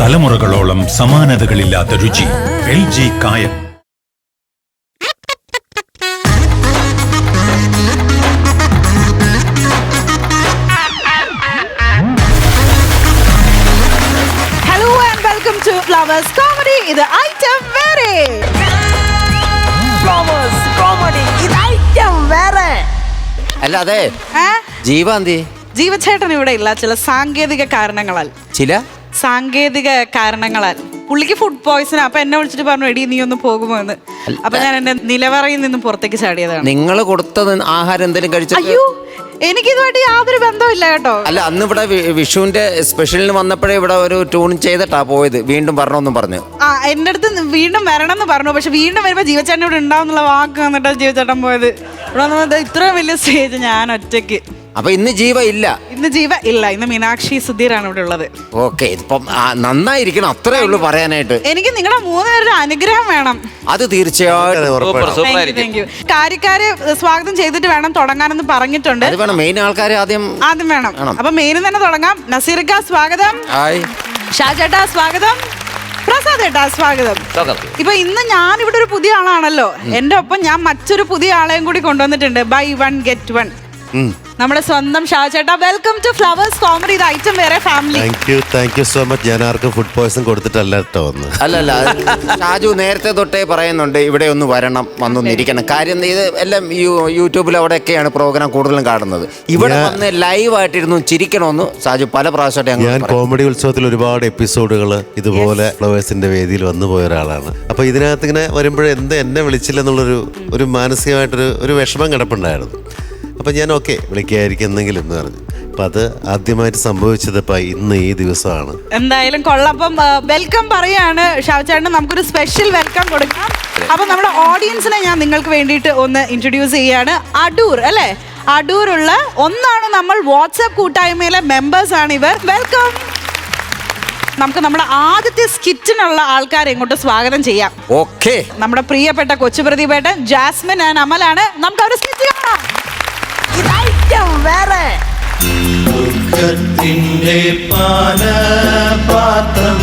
തലമുറകളോളം സമാനതകളില്ലാത്ത രുചി. LG കായം. Hello and welcome to Flowers Comedy. ഇത് ഐറ്റം വേറെ. Flowers Comedy. ഇത് ഐറ്റം വേറെ. അല്ലാതെ ജീവാന്തി ജീവചേട്ടൻ ഇവിടെ ഇല്ല, ചില സാങ്കേതിക കാരണങ്ങളാൽ പുള്ളിക്ക് ഫുഡ് പോയ്സൺ. അപ്പൊ എന്നെ വിളിച്ചിട്ട് പറഞ്ഞു, എടി നീ ഒന്ന് പോകുമോ എന്ന്. അപ്പൊ ഞാൻ എന്റെ നിലവറയിൽ നിന്നും പുറത്തേക്ക് ചാടിയതാണ്. നിങ്ങൾ കൊടുത്തത് ആഹാരം എന്തെങ്കിലും കഴിച്ചു? അയ്യോ, എനിക്കിതുമായിട്ട് യാതൊരു ബന്ധമില്ല കേട്ടോ. അല്ല, അന്ന് ഇവിടെ വിഷുവിന്റെ സ്പെഷ്യലിന് വന്നപ്പോഴേ ഇവിടെ ഒരു ട്യൂൺ ചെയ്തിട്ടാ പോയത്. വീണ്ടും വരണമെന്നും പറഞ്ഞു. എന്റെ അടുത്ത് വീണ്ടും വരണം എന്ന് പറഞ്ഞു. പക്ഷെ വീണ്ടും വരുമ്പോ ജീവചേട്ടൻ ഇവിടെ ഉണ്ടാവുന്നുള്ള വാക്ക് വന്നിട്ടാ ജീവചേട്ടൻ പോയത്. ഇവിടെ വന്നത് ഇത്രയും വലിയ സ്റ്റേജ് ഞാൻ ഒറ്റയ്ക്ക്. അപ്പൊ ഇന്ന് ജീവ ഇല്ല? ഇന്ന് ജീവ ഇല്ല. ഇന്ന് മീനാക്ഷി സുധീറാണ് ഇവിടെ ഉള്ളത്. ഓക്കെ, ഇപ്പം നന്നായിരിക്കണം, അത്രേ ഉള്ളൂ പറയാനായിട്ട്. എനിക്ക് നിങ്ങളുടെ 3 പേരുടെ അനുഗ്രഹം വേണം. അത് തീർച്ചയായിട്ടും. Thank you. കാര്യക്കാരെ സ്വാഗതം ചെയ്തിട്ട് വേണം തുടങ്ങാനെന്ന് പറഞ്ഞിട്ടുണ്ട്. അത് വേണം, മെയിൻ ആൾക്കാരെ ആദ്യം വേണം. അപ്പൊ മെയിൻ തന്നെ തുടങ്ങാം. നസീർക്ക സ്വാഗതം. ഷാജേട്ടാ സ്വാഗതം. പ്രസാദ് ഏട്ടാ സ്വാഗതം. ഇപ്പൊ ഇന്ന് ഞാൻ ഇവിടെ ഒരു പുതിയ ആളാണല്ലോ. എന്റെ ഒപ്പം ഞാൻ മറ്റൊരു പുതിയ ആളെയും കൂടി കൊണ്ടുവന്നിട്ടുണ്ട്. Buy 1 get 1. നമ്മുടെ സ്വന്തം ഷാജേട്ടാ, വെൽക്കം ടു ഫ്ലവേഴ്സ് കോമഡി. ഇത് ഐറ്റം വേറെ family. Thank you so much. ഞാൻ ആർക്കും ഫുഡ് പോയ്സൺ കൊടുത്തിട്ടല്ല കേട്ടോ വന്ന്. അല്ലല്ല, ഷാജു നേരത്തെ തൊട്ടേ പറയുന്നുണ്ട് ഇവിടെ ഒന്ന് വരണം, വന്നൊന്നിരിക്കണം. കാര്യം ഇത് എല്ലാം യൂട്യൂബിൽ അവിടെയൊക്കെയാണ് പ്രോഗ്രാം കൂടുതലും കാണുന്നത്. ഇവിടെ വന്ന് ലൈവായിട്ടിരുന്നു ചിരിക്കണമെന്ന് ഷാജു പല പ്രാവശ്യമായിട്ട്. ഞാൻ കോമഡി ഉത്സവത്തിൽ ഒരുപാട് എപ്പിസോഡുകൾ ഇതുപോലെ ഫ്ലവേഴ്സിന്റെ വേദിയിൽ വന്നു പോയ ഒരാളാണ്. അപ്പൊ ഇതിനകത്ത് ഇങ്ങനെ വരുമ്പോഴേ എന്നെ വിളിച്ചില്ലെന്നുള്ളൊരു മാനസികമായിട്ടൊരു വിഷമം കിടപ്പുണ്ടായിരുന്നു. അപ്പം ഞാൻ ഓക്കെ വിളിക്കായിരിക്കും എന്തെങ്കിലും എന്ന് പറഞ്ഞു. അപ്പം അത് ആദ്യമായിട്ട് സംഭവിച്ചത് ഇപ്പം ഇന്ന് ഈ ദിവസമാണ്. എന്തായാലും കൊള്ളപ്പം വെൽക്കം പറയാണ് ഷാജേട്ടന്. നമുക്കൊരു സ്പെഷ്യൽ വെൽക്കം കൊടുക്കാം. അപ്പം നമ്മുടെ ഓഡിയൻസിനെ ഞാൻ നിങ്ങൾക്ക് വേണ്ടിയിട്ട് ഒന്ന് ഇൻട്രൊഡ്യൂസ് ചെയ്യാണ്. അടൂർ അല്ലേ, അടൂരുള്ള ഒന്നാണ് നമ്മൾ വാട്സാപ്പ് കൂട്ടായ്മയിലെ മെമ്പേഴ്സ് ആണ് ഇവർ. വെൽക്കം. നമുക്ക് നമ്മുടെ ആദ്യത്തെ സ്കിറ്റിനുള്ള ആൾക്കാരെ ഇങ്ങോട്ട് സ്വാഗതം ചെയ്യാം. ഓക്കെ, നമ്മുടെ പ്രിയപ്പെട്ട കൊച്ചുപ്രതിഭേട്ടൻ ജാസ്മിൻ ആൻഡ് അമലാണ്. നമുക്ക് അവരെ സ്കിറ്റ് കാണാം. വേറെ ദുഃഖത്തിന്റെ പാനപാത്രം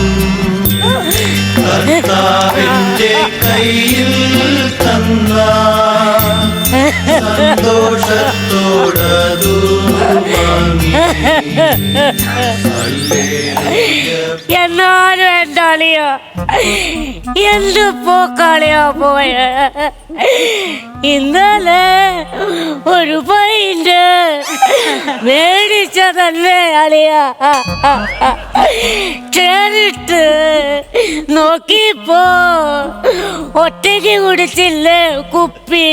കർത്താവിന്റെ കയ്യിൽ തന്ന സന്തോഷത്തോടതു വാങ്ങി. എന്നാലും എൻ്റെ അളിയോ എന്ത് പോക്കളിയോ പോയ. ഇന്നലെ ഒരു പൈൻ്റ് മേടിച്ചതല്ലേ അളിയ. ചേരിട്ട് നോക്കിപ്പോ ഒറ്റയ്ക്ക് കുടിച്ചില്ലേ കുപ്പി.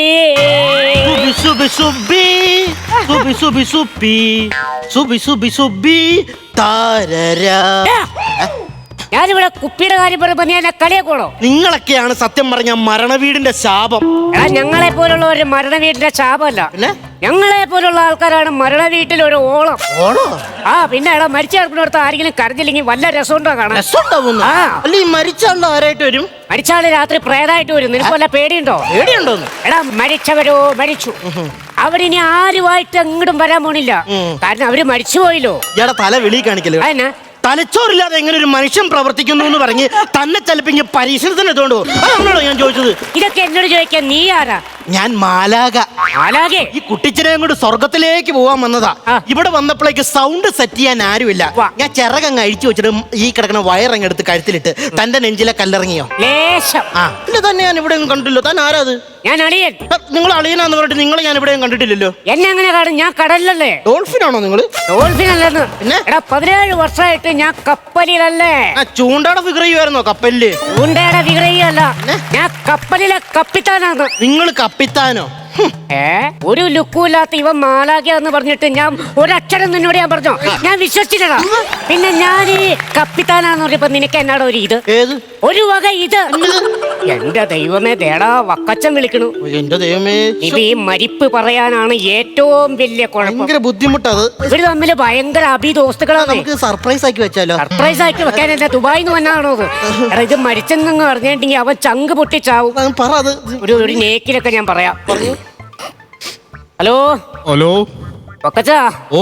ഞാനിവിടെ കുപ്പിയുടെ കാര്യം പറയുമ്പോ നീ എന്നെ കളിയാക്കോളോ? നിങ്ങളൊക്കെയാണ് സത്യം പറഞ്ഞ മരണവീടിന്റെ ശാപം. ഞങ്ങളെ പോലുള്ള ഒരു മരണവീടിന്റെ ശാപമല്ല, ഞങ്ങളെ പോലുള്ള ആൾക്കാരാണ് മരണവീട്ടിൽ ഒരു ഓളം. പിന്നെ എടാ, മരിച്ച ആൾക്കിനടുത്ത് ആരെങ്കിലും കരഞ്ഞില്ലെങ്കിൽ വല്ല രസമുണ്ടോ കാണാൻ? മരിച്ച ആൾ ആരായിട്ട് വരും? മരിച്ച ആള് രാത്രി പ്രേതായിട്ട് വരും. നിനക്ക് വല്ല പേടിയുണ്ടോ? എടാ, മരിച്ചവരോ മരിച്ചു, അവരിനി ആരുമായിട്ട് എങ്ങോട്ടും വരാൻ പോണില്ല. കാരണം അവര് മരിച്ചുപോയില്ലോ. ഇയാളെ തല വെളി കാണിക്കല്ലോ. തലച്ചോറില്ലാതെ എങ്ങനെ ഒരു മനുഷ്യൻ പ്രവർത്തിക്കുന്നു എന്ന് പറഞ്ഞ് തന്നെ ചിലപ്പോ പരീക്ഷണത്തിന് എത്തുകൊണ്ടോ? അതാണോ ഞാൻ ചോദിച്ചത്. ഇതൊക്കെ എന്നോട് ചോദിക്കാൻ നീ ആരാ? ഞാൻ മാലാക. ഈ കുട്ടിച്ചനെയും കൊണ്ട് സ്വർഗത്തിലേക്ക് പോവാൻ വന്നതാ. ഇവിടെ വന്നപ്പോഴേക്ക് സൗണ്ട് സെറ്റ് ചെയ്യാൻ ആരുമില്ല. ഞാൻ ചിറകങ്ങ് അഴിച്ചു വെച്ചിട്ട് ഈ കിടക്കുന്ന വയറങ്ങെടുത്ത് കഴുത്തിലിട്ട് തന്റെ നെഞ്ചിലെ കല്ലിറങ്ങിയോ? ഇല്ല, തന്നെ ഞാൻ ഇവിടെ കണ്ടില്ലോ. താൻ ആരാത്? ഞാൻ അളിയൻ. നിങ്ങൾ അളിയനാന്ന് പറഞ്ഞിട്ട് നിങ്ങളെ ഞാൻ ഇവിടെയും കണ്ടിട്ടില്ലല്ലോ. എന്നെ അങ്ങനെ കാണും? ഞാൻ കടലിലല്ലേ. ഡോൾഫിനാണോ നിങ്ങള്? ഡോൾഫിൻ അല്ലെന്ന്. എടാ, 17 വർഷമായിട്ട് ഞാൻ കപ്പലിലല്ലേ. ചൂണ്ടയുടെ ഫിഗർ ചെയ്യുമായിരുന്നോ കപ്പലില്? ചൂണ്ടയുടെ ഫിഗർ ചെയ്യല്ല, ഞാൻ കപ്പലിലെ കപ്പിത്താനാണ്. നിങ്ങൾ കപ്പിത്താനോ? ഒരു ലുക്കുമില്ലാത്ത ഇവൻ മാലാഖ്യാന്ന് പറഞ്ഞിട്ട് ഞാൻ ഒരക്ഷരം നിന്നോട് ഞാൻ പറഞ്ഞോ? ഞാൻ വിശ്വസിച്ചില്ലടാ. പിന്നെ ഞാൻ ഈ കപ്പിത്താനാന്ന് പറഞ്ഞപ്പോ നിനക്ക് എന്നാടോ ഒരു ഇത്? ഒരു വക ഇത്. എന്റെ ദൈവമേ, ദേടാ വക്കച്ചൻ വിളിക്കണു. എന്റെ ദൈവമേ, ഇത് ഈ മരിപ്പ് പറയാനാണ് ഏറ്റവും വലിയ കുഴപ്പം. ബുദ്ധിമുട്ടത്. ഇവര് തമ്മില് ഭയങ്കര അഭിദോസ്തുക്കളാണ്. നമുക്ക് സർപ്രൈസ് ആക്കി വെച്ചാലോ? സർപ്രൈസ് ആക്കി വെക്കാൻ എന്റെ ദുബായിന്ന് വന്നാണോ അത്? എടാ, ഇത് മരിച്ചെന്ന് പറഞ്ഞിട്ടുണ്ടെങ്കിൽ അവൻ ചങ്ക് പൊട്ടിച്ചാവും. ഒരു നേക്കിലൊക്കെ ഞാൻ പറയാം. Hello hello വക്കച്ചാ. ഓ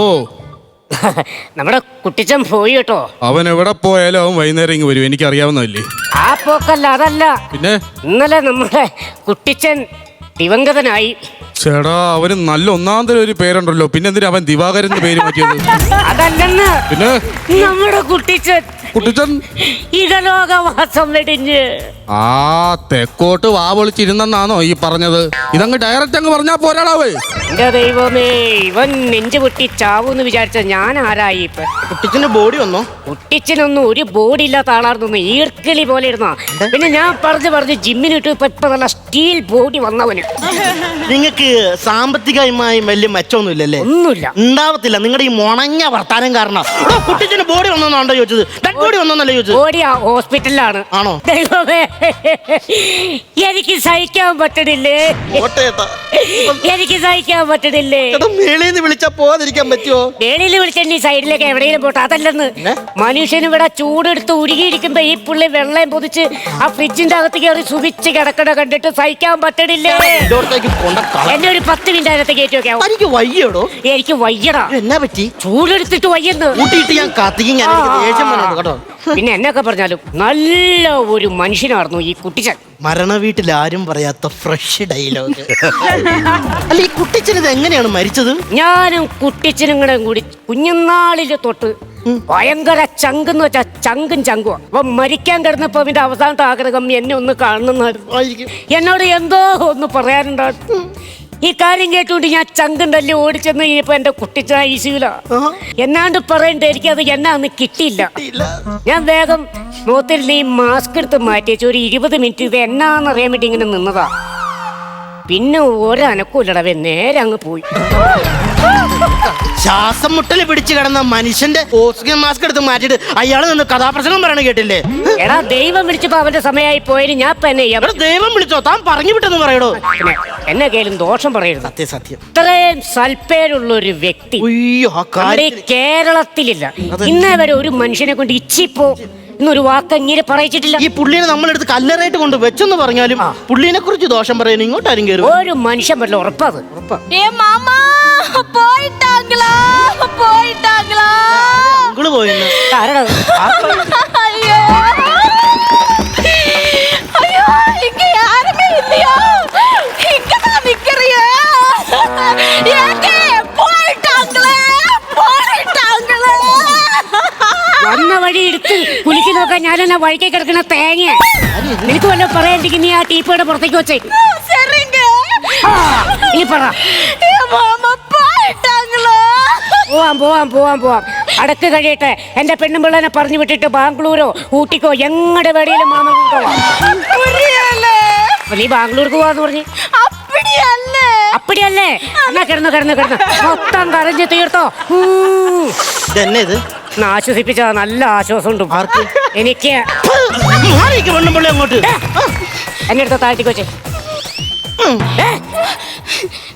നമ്മുടെ കുട്ടിച്ചൻ പോയി കേട്ടോ. അവൻ എവിടെ പോയാലും അവൻ വൈകുന്നേരം ഇങ്ങ് വരും, എനിക്കറിയാവുന്നതല്ലേ. ആ പോക്കല്ല, അതല്ല. പിന്നെ ഇന്നലെ നമ്മുടെ കുട്ടിച്ചൻ ദിവംഗതനായി. ചേടാ, അവന് നല്ല ഒന്നാന്തരം ഒരു പേരുണ്ടല്ലോ, പിന്നെ എന്തിനാ അവൻ ദിവാകരൻ എന്ന് പേര് മാറ്റിയത്? അതല്ലെന്ന്, പിന്നെ നമ്മുടെ കുട്ടിച്ചൻ ഇഹലോകവാസം വെടിഞ്ഞ് ആ തെക്കോട്ട് വാ പൊളിച്ചിരുന്നെന്നാണോ ഈ പറഞ്ഞത്? ഇതങ്ങ് ഡയറക്റ്റ് അങ്ങ് പറഞ്ഞാ പോരാടാവേ. എന്റെ ദൈവമേ, ഇവൻ നെഞ്ചു പൊട്ടി ചാവൂന്ന് വിചാരിച്ച ഞാൻ ആരായി ഇപ്പൊ? കുട്ടിച്ചന്റെ ബോഡി വന്നോ? കുട്ടിച്ചനൊന്നും ഒരു ബോഡി ഇല്ലാത്ത ആളായിരുന്നു, ഈർക്കിളി പോലെ ഇരുന്ന. പിന്നെ ഞാൻ പറഞ്ഞു ജിമ്മിനിട്ട് ഇപ്പൊ നല്ല സ്റ്റീൽ ബോഡി വന്നവന്. നിങ്ങൾക്ക് സാമ്പത്തികമായി വലിയ മെച്ചമൊന്നും ഇല്ലല്ലേ? ഒന്നുമില്ല, ഉണ്ടാവത്തില്ല. നിങ്ങളുടെ ഈ മുണഞ്ഞ വർത്താനം കാരണം. കുട്ടിച്ചന് ബോഡി വന്നോണ്ടോ ചോദിച്ചത്? ഡെഡ് ബോഡി വന്നോന്നല്ലേ ചോദിച്ചത്? ബോഡി ഹോസ്പിറ്റലിലാണ്. ആണോ? ദൈവമേ, എനിക്ക് സഹിക്കാൻ പറ്റണില്ലേ, എനിക്ക് സഹിക്കാൻ പറ്റണില്ലേ. മേളിന്ന് വിളിച്ചാ പോവാതിരിക്കാൻ പറ്റുമോ? വേളിയിൽ വിളിച്ചിട്ട് ഈ സൈഡിലേക്ക് എവിടെയെങ്കിലും പോട്ടെ. അതല്ലെന്ന്, മനുഷ്യന് ഇവിടെ ചൂടെടുത്ത് ഉരുകിയിരിക്കുമ്പോ ഈ പുള്ളി വെള്ളം പൊതിച്ച് ആ ഫ്രിഡ്ജിന്റെ അകത്ത് കയറി സുഖിച്ച് കിടക്കണ കണ്ടിട്ട് സഹിക്കാൻ പറ്റണില്ലേ. എന്നെ ഒരു 10 മിനിറ്റ് അകത്ത് കയറ്റി വെക്കാം. എനിക്ക് വയ്യടോ. എനിക്ക് വയ്യടാ. എന്നാ പറ്റി? ചൂടെടുത്തിട്ട് വയ്യെന്ന് കൂട്ടിയിട്ട് ഞാൻ കത്തിക്കും. ഞാൻ ദേഷ്യം വന്നോണ്ട് കേട്ടോ. പിന്നെ എന്നൊക്കെ പറഞ്ഞാലും നല്ല ഒരു മനുഷ്യനായിരുന്നു ഈ കുട്ടിച്ചൻ. മരണ വീട്ടിൽ ആരും പറയാത്ത ഫ്രഷ് ഡയലോഗ്. അല്ല, ഈ കുട്ടിച്ചൻ ഇത് എങ്ങനെയാണ് മരിച്ചത്? ഞാനും കുട്ടിച്ചനും കൂടി കുഞ്ഞുനാളില് തൊട്ട് ഭയങ്കര ചങ്കെന്ന് വെച്ചാ ചങ്കും ചങ്കുവാ. അപ്പൊ മരിക്കാൻ കിടന്നപ്പോ അവന്റെ അവസാനത്തെ ആഗ്രഹം എന്നെ ഒന്ന് കാണുന്നതായിരുന്നു. എന്നോട് എന്തോ ഒന്ന് പറയാനുണ്ടായിരുന്നു. ഈ കാര്യം കേട്ടുകൊണ്ട് ഞാൻ ചങ്കുണ്ടല്ലേ ഓടിച്ചെന്ന് കഴിഞ്ഞപ്പോ എന്റെ കുട്ടിച്ച ഐസിയില. എന്നാണ്ട് പറയണ്ട, എനിക്കത് എന്നാന്ന് കിട്ടിയില്ല. ഞാൻ വേഗം മുഖത്തിൽ നീ മാസ്ക് എടുത്ത് മാറ്റി വെച്ച് ഒരു 20 മിനിറ്റ് ഇത് എന്നാന്നറിയാൻ വേണ്ടി ഇങ്ങനെ നിന്നതാ. പിന്നെ ഒരനക്കൂലടവേ, നേരെ അങ്ങ് പോയി. ശ്വാസം മുട്ടല് പിടിച്ചു കിടന്ന മനുഷ്യന്റെ ഓക്സിജൻ മാസ്ക് എടുത്ത് മാറ്റിട്ട് അയാൾ നിന്ന് കഥാപ്രസംഗം പറയണ കേട്ടില്ലേ? എടാ, ദൈവം വിളിച്ചപ്പോ അവന്റെ സമയമായി പോയതിന് ഞാൻ ഇപ്പൊ എന്നെ ചെയ്യാം. ദൈവം വിളിച്ചോ? താൻ പറഞ്ഞു വിട്ടെന്ന് പറയടോ. എന്നെ കേളും ദോഷം പറയരുത്. സത്യം. ഇത്രയും സൽപ്പേരുള്ള ഒരു വ്യക്തി നമ്മുടെ കേരളത്തിലില്ല. ഇന്നേ വരെ ഒരു മനുഷ്യനെ കൊണ്ട് ഇച്ചിപ്പോ എന്നൊരു വാക്ക് ഇങ്ങനെ പറയിച്ചിട്ടില്ല. ഈ പുള്ളിനെ നമ്മളെടുത്ത് കല്ലറയായിട്ട് കൊണ്ട് വെച്ചെന്ന് പറഞ്ഞാലും പുള്ളിനെ കുറിച്ച് ദോഷം പറയാൻ ഇങ്ങോട്ടാരും കയറും. ഒരു മനുഷ്യൻ പറ്റില്ല, ഉറപ്പത്. പോയെന്ന് വന്ന വഴി എടുത്ത് കുലിക്ക് നോക്കാൻ ഞാനെന്നാ വഴിക്ക് കിടക്കുന്ന തേങ്ങ. നിനക്ക് വല്ലതും പറയാണ്ടെങ്കിൽ നീ ആ ടീപ്പയുടെ പുറത്തേക്ക് വെച്ചേ. ഇനി പറ. പോവാം. അടക്ക് കഴിയട്ടെ. എന്റെ പെണ്ണുമ്പിള്ളനെ പറഞ്ഞു വിട്ടിട്ട് ബാംഗ്ലൂരോ ഊട്ടിക്കോ എങ്ങടെ വേടിയിലും മാമ കൊണ്ടുപോവാം. നീ ബാംഗ്ലൂർക്ക് പോവാന്ന് പറഞ്ഞു. അപ്പടിയല്ലേ? എന്നാ കിടന്നു മൊത്തം കരഞ്ഞ് തീർത്തോ. ആശ്വസിപ്പിച്ച നല്ല ആശ്വാസം ഉണ്ട് എനിക്ക്. അങ്ങോട്ട് എന്നെ എടുത്ത താഴ്ത്തിക്ക് വെച്ചേ.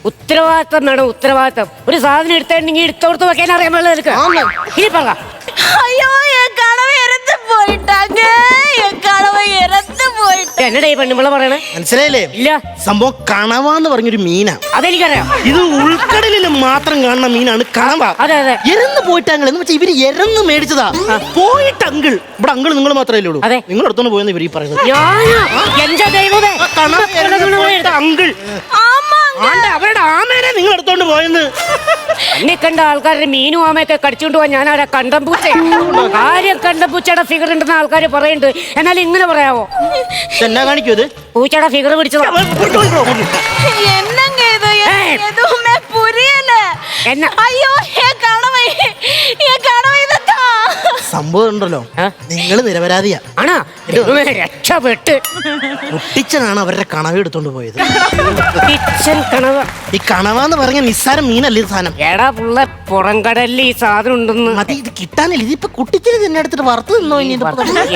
ഉത്തരവാദിത്തം വേണം, ഉത്തരവാദിത്തം. ഒരു സാധനം എടുത്തിട്ടുണ്ടെങ്കിൽ എടുത്തോടത്ത് വെക്കാൻ അറിയാൻ പാടില്ല നിനക്ക്. ഇനി പറ. എന്നടാ ഈ പെണ്ണുമ്പിള്ള പറയണേ? മനസ്സിലായില്ലേ? ഇല്ല. സംഭവം കണവാന്ന് പറഞ്ഞൊരു മീനാ. അതെനിക്കറിയാം. ഇത് ഉൾക്കടലിൽ മാത്രം കാണുന്ന മീനാണ് കണവ. അതെ. എരന്ന് പോയിട്ടാങ്ങൾ എന്ന് വെച്ചാൽ ഇവര് എരന്ന് മേടിച്ചതാ. പോയിട്ട് അങ്കിൾ, ഇവിടെ അങ്കിൾ നിങ്ങൾ മാത്രമേ ഉള്ളൂ. നിങ്ങൾ എടുത്തോണ്ട് പോയെന്ന് ഇവര് പറയുന്നത്. എന്റെ ദൈവമേ, അങ്കിൾ അവരുടെ ആമേനെ നിങ്ങൾ എടുത്തോണ്ട് പോയെന്ന്. എന്നെ കണ്ട ആൾക്കാരുടെ മീനും ആമയൊക്കെ കടിച്ചുകൊണ്ട് പോവാൻ ഞാൻ ആരാ? കണ്ടംപൂച്ച. കാര്യം കണ്ടംപൂച്ചയുടെ ഫിഗർ ഉണ്ടെന്ന് ആൾക്കാർ പറയുന്നുണ്ട്. എന്നാലും ഇങ്ങനെ പറയാവോ? എന്നാ കാണിക്കൂ ഇത്? പൂച്ചയുടെ ഫിഗർ പിടിച്ചതാ. സംഭവം ഉണ്ടല്ലോ, നിങ്ങൾ നിരപരാധിയാ. ആണോ? രക്ഷപ്പെട്ട്. കുട്ടിച്ചനാണ് അവരുടെ കണവ എടുത്തോണ്ട് പോയത്. കണവ. ഈ കണവന്ന് പറഞ്ഞ നിസ്സാരം മീനല്ലേ സാധനം. എടാ പുള്ള, പുറംകടലിൽ ഈ സാധനം ഉണ്ടെന്ന്. മതി, ഇത് കിട്ടാനില്ല. ഇതിപ്പോ കുട്ടിച്ചന് തന്നെ എടുത്തിട്ട് വറുത്ത് നിന്നോ?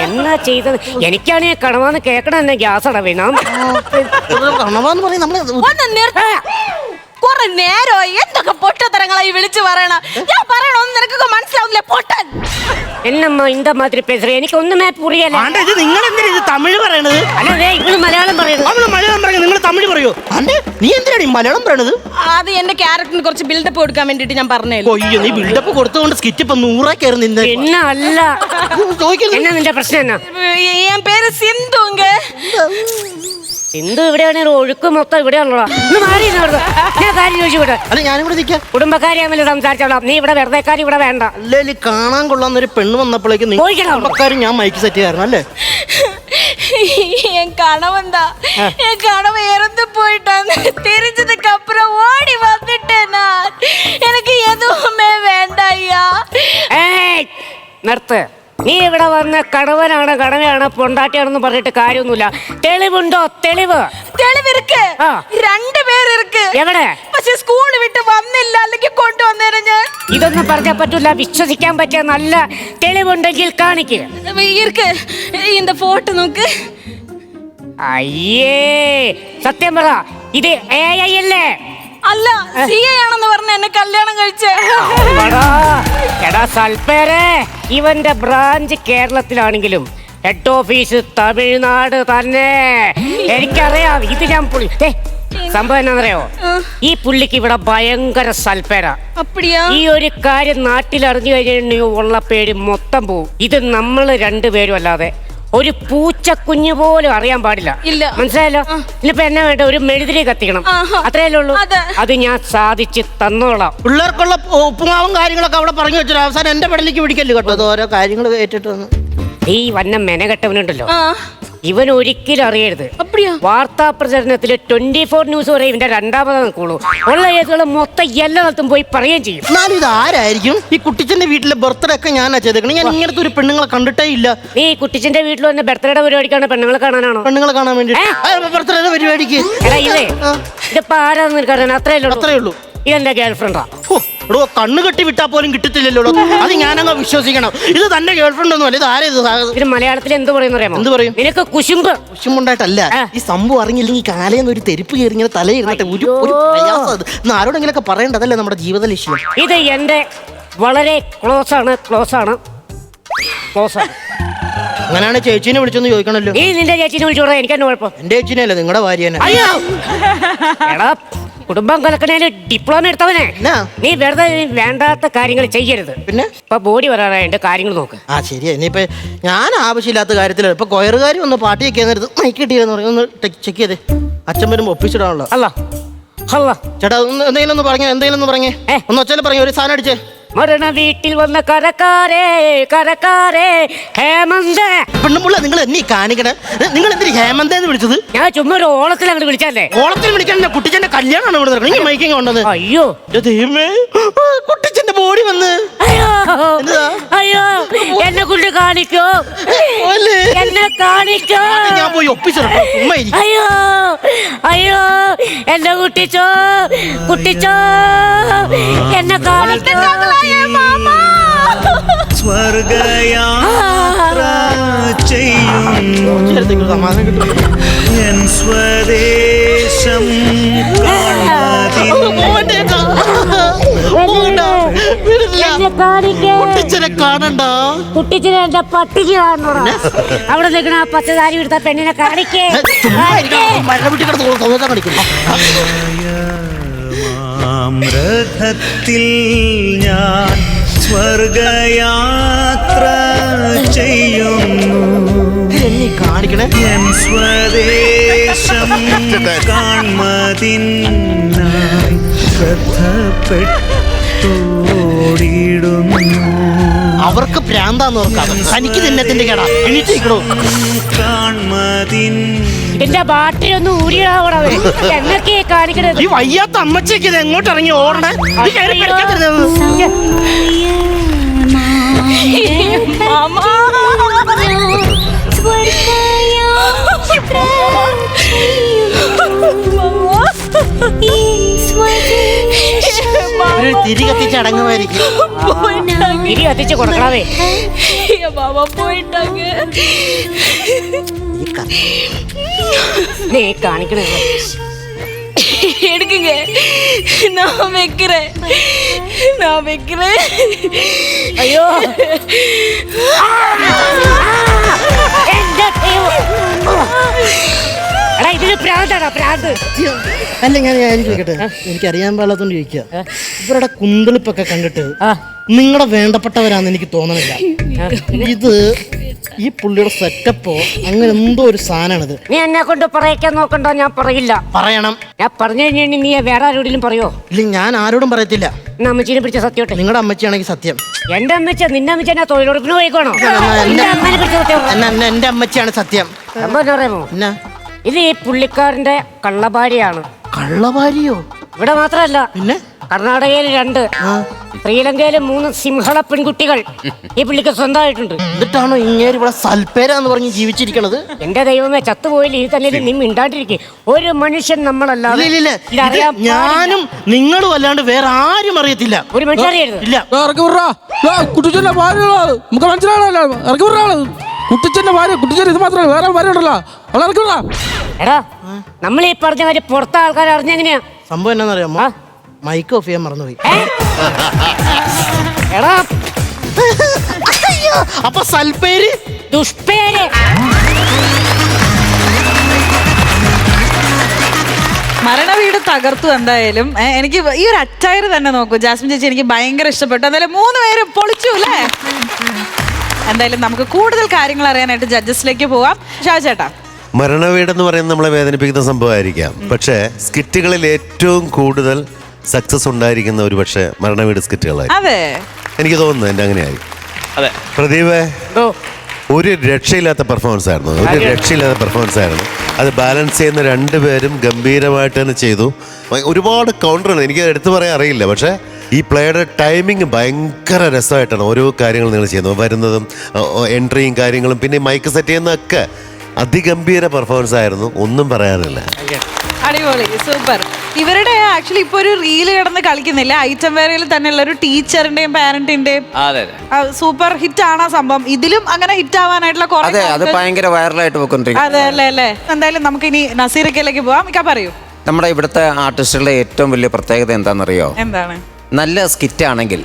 എന്നാ ചെയ്തത്? എനിക്കാണെങ്കിൽ കണവാന്ന് കേൾക്കണ തന്നെ ഗ്യാസ് അടവേണം. കണവാന്ന് പറയും നമ്മള്. കുറെ നേരമായി എന്തൊക്കെ പൊട്ടത്തരങ്ങളായി വിളിച്ചു പറയണ. ഞാൻ പറയണൊന്നും നിനക്കൊക്കെ മനസ്സിലാവുന്നില്ല പൊട്ടൻ. എന്നമ്മ இந்த மாதிரி பேசுற എനിക്ക് ഒന്നുമേ പുറിയല്ല. ആണ്ടെ ഇത് നിങ്ങൾ എന്തിനാ ഇത് തമിഴ് പറയണത്? അല്ലേ ഇവള് മലയാളം പറയുന്നു. അവള് മലയാളം പറയുന്നത് നിങ്ങൾ തമിഴ് പറയോ? ആണ്ടെ നീ എന്തിനാണ് ഈ മലയാളം പറയണത്? അത് എന്റെ ക്യാരക്ടറിന് കുറച്ച് ബിൽഡപ്പ് കൊടുക്കാൻ വേണ്ടിട്ട് ഞാൻ പറഞ്ഞേ. അയ്യോ നീ ബിൽഡപ്പ് കൊടുത്തുകൊണ്ട് സ്കിറ്റ് ഇപ്പൊ 100 കയറി നിന്ന് പിന്നെ അല്ല എന്നാ നിന്റെ പ്രശ്നം എന്നാ? എൻ പേര് സിന്ധുങ്ക. എന്ത് ഇവിടെയാണ് ഒഴുക്ക് മൊത്തം ഇവിടെയാണല്ലോ. ഞാൻ കാര്യം ചോദിച്ചു വിട്. അല്ല ഞാനിവിടെ നിൽക്കാം. കുടുംബക്കാരിയാമല്ലോ സംസാരിച്ചോളാം. നീ ഇവിടെ വെറുതെ കാര്യം ഇവിടെ വേണ്ട. അല്ലേല് കാണാൻ കൊള്ളാന്ന ഒരു പെണ്ണ് വന്നപ്പോഴേക്കും കുടുംബക്കാരും ഞാൻ മൈക്ക് സെറ്റ് ചെയ്യാറുണ്ട് അല്ലേ? என் கணவன் தான். என் கணவன் இறந்து போயிட்டான். தெரிஞ்சதுக்கு அப்புறம் ஓடி வந்துட்டேன் நான். எனக்கு எதுவுமே வேண்டாம் ஐயா. നിർത്ത്. നീ ഇവിടെ വന്ന കടവനാണ് കടവയാണ് പൊണ്ടാട്ടിയാണെന്ന് പറഞ്ഞിട്ട് കാര്യമൊന്നുമില്ല. തെളിവുണ്ടോ? തെളിവ് തെളിവിருக்கு. 2 പേര് ഇருக்கு. എവിടെ? പക്ഷെ സ്കൂൾ വിട്ട് വന്നില്ല. അല്ലെങ്കിൽ കൊണ്ടുവന്നേനെ ഞാൻ. ഇതൊന്നും പറഞ്ഞാൽ പറ്റൂല. വിശ്വസിക്കാൻ പറ്റിയ നല്ല തെളിവുണ്ടെങ്കിൽ കാണിക്കുക. இருக்கு. இந்த போட்டோ നോക്ക്. അയ്യേ സത്യം പറ. ഇത് AI അല്ലേ? അല്ല CA ആണെന്ന് പറഞ്ഞ എന്നെ കല്യാണം കഴിച്ചേ. എടാ സൽപ്പേരെ, ഇവന്റെ ബ്രാഞ്ച് കേരളത്തിലാണെങ്കിലും ഹെഡ് ഓഫീസ് തമിഴ്നാട് തന്നെ. എനിക്കറിയാം. ഇത് ഞാൻ സംഭവം എന്നാന്നറിയോ? ഈ പുള്ളിക്ക് ഇവിടെ ഭയങ്കര സൽപ്പേര. ഈ ഒരു കാര്യം നാട്ടിൽ അറിഞ്ഞു കഴിഞ്ഞിട്ടുണ്ടെങ്കിൽ ഉള്ള പേര് മൊത്തം പോവും. ഇത് നമ്മൾ രണ്ടുപേരും അല്ലാതെ ഒരു പൂച്ചക്കുഞ്ഞു പോലും അറിയാൻ പാടില്ല. മനസ്സിലായല്ലോ? ഇനിയിപ്പോ എന്നാ വേണ്ട? ഒരു മെഴുതിരി കത്തിക്കണം. അത്രയല്ലേ ഉള്ളൂ. അത് ഞാൻ സാധിച്ച് തന്നോളാം. പിള്ളേർക്കുള്ള ഉപ്പുമാവും കാര്യങ്ങളൊക്കെ അവിടെ പറഞ്ഞു വെച്ചു. അവസാനം എന്റെ പെടലേക്ക് പിടിക്കല്ലോ കേട്ടോ. ഓരോ കാര്യങ്ങൾ കേട്ടിട്ട് ഈ വന്ന മെനകെട്ടവനുണ്ടല്ലോ, ഇവൻ ഒരിക്കലും അറിയരുത്. വാർത്താ പ്രചരണത്തില് 24 ന്യൂസ് വരെ ഇവന്റെ രണ്ടാമത് നിൽക്കുള്ളൂ. ഉള്ള കേസുകൾ മൊത്തം എല്ലായിടത്തും പോയി പറയുകയും ചെയ്യും. എന്നാലും ഇത് ആരായിരിക്കും? ഈ കുട്ടിച്ചന്റെ വീട്ടിലെ ബർത്ത്ഡേ ഒക്കെ ഞാനാ ചെയ്തേക്കണം. ഞാൻ ഇങ്ങനത്തെ ഒരു പെണ്ണുങ്ങളെ കണ്ടിട്ടേ ഇല്ല. നീ കുട്ടിച്ചന്റെ വീട്ടിൽ വന്ന ബർത്ത്ഡേയുടെ പരിപാടിക്കാണ് പെണ്ണുങ്ങളെ കാണാനാണോ? പെണ്ണുങ്ങളെ കാണാൻ വേണ്ടി ബർത്ത്ഡേയുടെ പരിപാടിക്ക്. എടാ ഇല്ലേ, ഇതിപ്പോ ആരാന്ന് നിനക്കറിയാൻ? അത്രേ ഉള്ളൂ. ഇതെന്റെ ഗേൾഫ്രണ്ടാ. എടോ കണ്ണ് കെട്ടി വിട്ടാ പോലും കിട്ടത്തില്ലല്ലോ. അത് ഞാനങ്ങ് വിശ്വസിക്കണം. ഇത് തന്നെ ഗേൾഫ്രണ്ട് ഒന്നും അല്ല. ഇത് ആരേത്? ഇത് മലയാളത്തിൽ എന്ത് പറയുന്ന അറിയാമോ? എന്ത് പറയും? നിനക്ക് കുശുമ്പുണ്ടായിട്ടല്ല. ഈ സംഭവം അറിഞ്ഞില്ലെങ്കിൽ കാലേന്ന് ഒരു തെരുപ്പ് കയറി ഇങ്ങനെ തലയിരുന്നിട്ട് ഒരു പ്രയാസം. ആരോടെങ്കിലും ഒക്കെ പറയേണ്ടതല്ലേ നമ്മുടെ ജീവിത ലക്ഷ്യം. ഇത് എന്റെ വളരെ ക്ലോസ് ആണ്. അങ്ങനെയാണ് ചേച്ചീനെ വിളിച്ചൊന്ന് ചോദിക്കണല്ലോ. നീ നിന്റെ ചേച്ചീനെ വിളിച്ചോടാ. എനിക്ക് തന്നെ കുഴപ്പം. എന്റെ ചേച്ചീനെ അല്ലേ നിങ്ങളുടെ ഭാര്യനെ. എടാ കുടുംബം കലക്കണേല് ഡിപ്ലോമ എടുത്തവനെ നീ വെറുതെ വേണ്ടാത്ത കാര്യങ്ങൾ ചെയ്യരുത്. പിന്നെ ഇപ്പൊ ബോഡി വരാനായിട്ട് കാര്യങ്ങൾ നോക്ക്. ശരിയാ. ഇനിയിപ്പോ ഞാൻ ആവശ്യമില്ലാത്ത കാര്യത്തിൽ ഇപ്പൊ കൊയറുകാരി ഒന്ന് പാട്ടിയൊക്കെ നേരത്ത് മൈക്ക് കിട്ടിയെന്ന് പറയും. ഒന്ന് ചെക്ക് ചെയ്തേ. അച്ഛൻ വരുമ്പോ ഒപ്പിച്ചിടാണല്ലോ. ചേട്ടാ എന്തെങ്കിലും ഒന്ന് പറഞ്ഞേ. ഒന്ന് ഒച്ചയിൽ പറഞ്ഞു. ഒരു സാധനം അടിച്ചേ. മരണ വീട്ടിൽ വന്ന കരക്കാരേ ഹേമന്ത. പെണ്ണുമ്പുള്ള നിങ്ങൾ എന്നീ കാണിക്കണേ. നിങ്ങൾ എന്തിനു ഹേമന്തേന്ന് വിളിച്ചത്? ഞാൻ ചുമ്മാ ഒരു ഓളത്തിൽ അങ്ങോട്ട് വിളിച്ചല്ലേ. ഓളത്തിൽ വിളിക്കാൻ കുട്ടിച്ചന്റെ കല്യാണമാണ് ഇവിടെ നടക്കുന്നത്. ഈ മൈക്കിങ് കൊണ്ടത്. അയ്യോ ദൈവമേ, കുട്ടിച്ചന്റെ ബോഡി വന്ന്. അയ്യോ എന്നെ കൊണ്ട് കാണിക്കോ? എന്നെ കാണിക്കോ? ഞാൻ പോയി ഒപ്പിച്ചിട്ടോ. അയ്യോ എന്നെ കുട്ടിച്ചോ എന്നെ കാണിക്കോ? സ്വർഗയാത്ര ചെയ്യുന്നു എൻ സ്വദേശം കുട്ടിച്ചനെ കാണണ്ട. കുട്ടിച്ചനെ എന്റെ പട്ടിക്ക് കാണണോടാ. അവിടെ നിൽക്കണ ആ പച്ചതാരി എടുത്ത പെണ്ണിനെ കാണിക്കേ. രഥത്തിൽ ഞാൻ സ്വർഗയാത്ര ചെയ്യുന്നു എൻ സ്വദേശം കാൺമതിനായി ശ്രദ്ധപ്പെട്ടോടിടുന്നു. അവർക്ക് പ്രാന്താന്ന് ഓർക്കാം. തനിക്ക് തിന്നത്തിന്റെ കേടാ. എണീറ്റിരിക്കണോ? കാൺമതിൻ എന്റെ ബാട്ടിലൊന്ന് ഊരിയാവണവേ. എന്നൊക്കെ കാണിക്കണത്? ഈ വയ്യാത്ത അമ്മച്ചേക്ക് ഇത് എങ്ങോട്ട് ഇറങ്ങി ഓടണേ? തിരി കത്തിച്ച് അടങ്ങുമായിരിക്കും. തിരി കത്തിച്ച് കൊടുക്കണവേ. പോയിട്ടാங்க. നീ കാണിക്കണേ. எடுக்குங்க. நான் வைக்கிறேன். അയ്യോ എന്റെ ദൈവം. എടാ ഇതിന് പ്രാന്താടാ പ്രാന്ത്. അല്ല ഞാൻ ചോദിക്കട്ടെ, എനിക്കറിയാൻ പാടില്ലാത്തോണ്ട് ചോദിക്കുക. ഇവരുടെ കുന്തളിപ്പൊക്കെ കണ്ടിട്ട് നിങ്ങളുടെ വേണ്ടപ്പെട്ടവരാന്ന് എനിക്ക് തോന്നണില്ല. ഇത് ഈ പുള്ളിയുടെ സെറ്റപ്പോ അങ്ങനെ എന്തോ ഒരു സാധനമാണിത്. നീ എന്നെ കൊണ്ട് പറയിക്കാൻ നോക്കണ്ടോ? ഞാൻ പറയില്ല. പറയണം. ഞാൻ പറഞ്ഞു കഴിഞ്ഞാൽ നീ വേറെ ആരോടെങ്കിലും പറയോ? ഇല്ല, ഞാൻ ആരോടും പറയത്തില്ല. എന്നാ അമ്മച്ചീനെ പിടിച്ച സത്യോട്ടെ. നിങ്ങളുടെ അമ്മച്ചിയാണെങ്കിൽ സത്യം. എന്റെ അമ്മച്ച നിന്റെ അമ്മച്ച ഞാൻ തൊഴിലുറപ്പിന് പോയിക്കോണോ? എന്റെ അമ്മച്ചിയാണ് സത്യം. സംഭവം അറിയാമോ? എന്നാ ഇത് ഈ പുള്ളിക്കാരന്റെ കള്ളഭാര്യയാണ്. കള്ളഭാര്യയോ? ഇവിടെ മാത്രമല്ല, പിന്നെ കർണാടകയിൽ 2, ശ്രീലങ്കയിൽ 3 സിംഹള പെൺകുട്ടികൾ ഈ പുള്ളിക്ക് സ്വന്തമായിട്ടുണ്ട്. എന്നിട്ടാണോ ഇങ്ങേര് ഇവിടെ സൽപ്പേരാന്ന് പറഞ്ഞ് ജീവിച്ചിരിക്കണത്? എന്റെ ദൈവമേ, ചത്തുപോയില്ല. ഈ തന്നെ നീ മിണ്ടാണ്ടിരിക്കും. ഒരു മനുഷ്യൻ നമ്മളല്ലാതെ ഇതറിയാൻ ഞാനും നിങ്ങളും അല്ലാണ്ട് വേറെ ആരും അറിയത്തില്ല. ഒരു മനുഷ്യൻ അറിയരുത്. ഇല്ല. കുട്ടിച്ചന്റെ ഭാര്യ നമുക്ക് മനസ്സിലാണല്ലോ. ഇറക്കി വിടാണ് കുട്ടിച്ചന്റെ ഭാര്യ. കുട്ടിച്ചൻ ഇത് മാത്രമല്ല, വേറെ ഭാര്യ ഉണ്ടല്ലോ. അവളെ ഇറക്കി വിടാ. എടാ, നമ്മൾ ഈ പറഞ്ഞ കാര്യം പുറത്തെ ആൾക്കാർ അറിഞ്ഞെങ്ങനെയാ? സംഭവം എന്നാന്നറിയാമോ? മൈക്ക് ഓഫ് ചെയ്യാൻ മറന്നുപോയി. എടാ അപ്പൊ സൽപ്പേര് ദുഷ്പേര്. മരണവീട് തകർത്തു. എന്തായാലും എനിക്ക് ഈ ഒരു അറ്റയർ തന്നെ നോക്കൂ ജാസ്മിൻ ചേച്ചി, എനിക്ക് ഭയങ്കര ഇഷ്ടപ്പെട്ടു. എന്തായാലും 3 പേരും പൊളിച്ചു അല്ലേ? എന്തായാലും നമുക്ക് കൂടുതൽ കാര്യങ്ങൾ അറിയാനായിട്ട് ജഡ്ജസിലേക്ക് പോവാം. ഷാജു ചേട്ടാ, മരണവീടെന്ന് പറയുന്നത് നമ്മളെ വേദനിപ്പിക്കുന്ന സംഭവമായിരിക്കാം, പക്ഷേ സ്കിറ്റുകളിൽ ഏറ്റവും കൂടുതൽ സക്സസ് ഉണ്ടായിരിക്കുന്ന ഒരു പക്ഷേ മരണവീട് സ്കിറ്റുകളായിരിക്കും. അതെ, എനിക്ക് തോന്നുന്നു എൻ്റെ അങ്ങനെയായിരിക്കും. അതെ. പ്രദീപേ, ഒരു രക്ഷയില്ലാത്ത പെർഫോമൻസ് ആയിരുന്നു. അത് ബാലൻസ് ചെയ്യുന്ന 2 പേരും ഗംഭീരമായിട്ട് തന്നെ ചെയ്തു. ഒരുപാട് കൗണ്ടറാണ്, എനിക്ക് എടുത്തു പറയാൻ അറിയില്ല. പക്ഷേ ഈ പ്ലേയുടെ ടൈമിങ് ഭയങ്കര രസമായിട്ടാണ് ഓരോ കാര്യങ്ങൾ നിങ്ങൾ ചെയ്യുന്നത്. വരുന്നതും എൻട്രിയും കാര്യങ്ങളും പിന്നെ മൈക്ക് സെറ്റ് ചെയ്യുന്നതൊക്കെ അതിഗംഭീര പെർഫോമൻസ് ആയിരുന്നു. ഒന്നും പറയാനില്ല. അടിപൊളി, സൂപ്പർ. ഇവരുടെ ആക്ച്വലി ഇപ്പൊ ഒരു റീല് കിടന്ന് കളിക്കുന്നില്ല. ഐറ്റം വേറയിൽ തന്നെയുള്ള ഒരു ടീച്ചറിന്റെയും പാരന്റിന്റെയും സൂപ്പർ ഹിറ്റ് ആണ് ആ സംഭവം. ഇതിലും അങ്ങനെ ഹിറ്റ് ആവാനായിട്ടുള്ള അതെ, അത് ഭയങ്കര വൈറലായിട്ട് പോയിക്കൊണ്ടിരിക്കും. അതെ അല്ലേ അല്ലേ? എന്തായാലും നമുക്ക് ഇനി നസീറക്കയിലേക്ക് പോവാം. പറയൂ, നമ്മുടെ ഇവിടുത്തെ ആർട്ടിസ്റ്റുകളുടെ ഏറ്റവും വലിയ പ്രത്യേകത എന്താണെന്നറിയോ? എന്താണ്? നല്ല സ്കിറ്റാണെങ്കിൽ,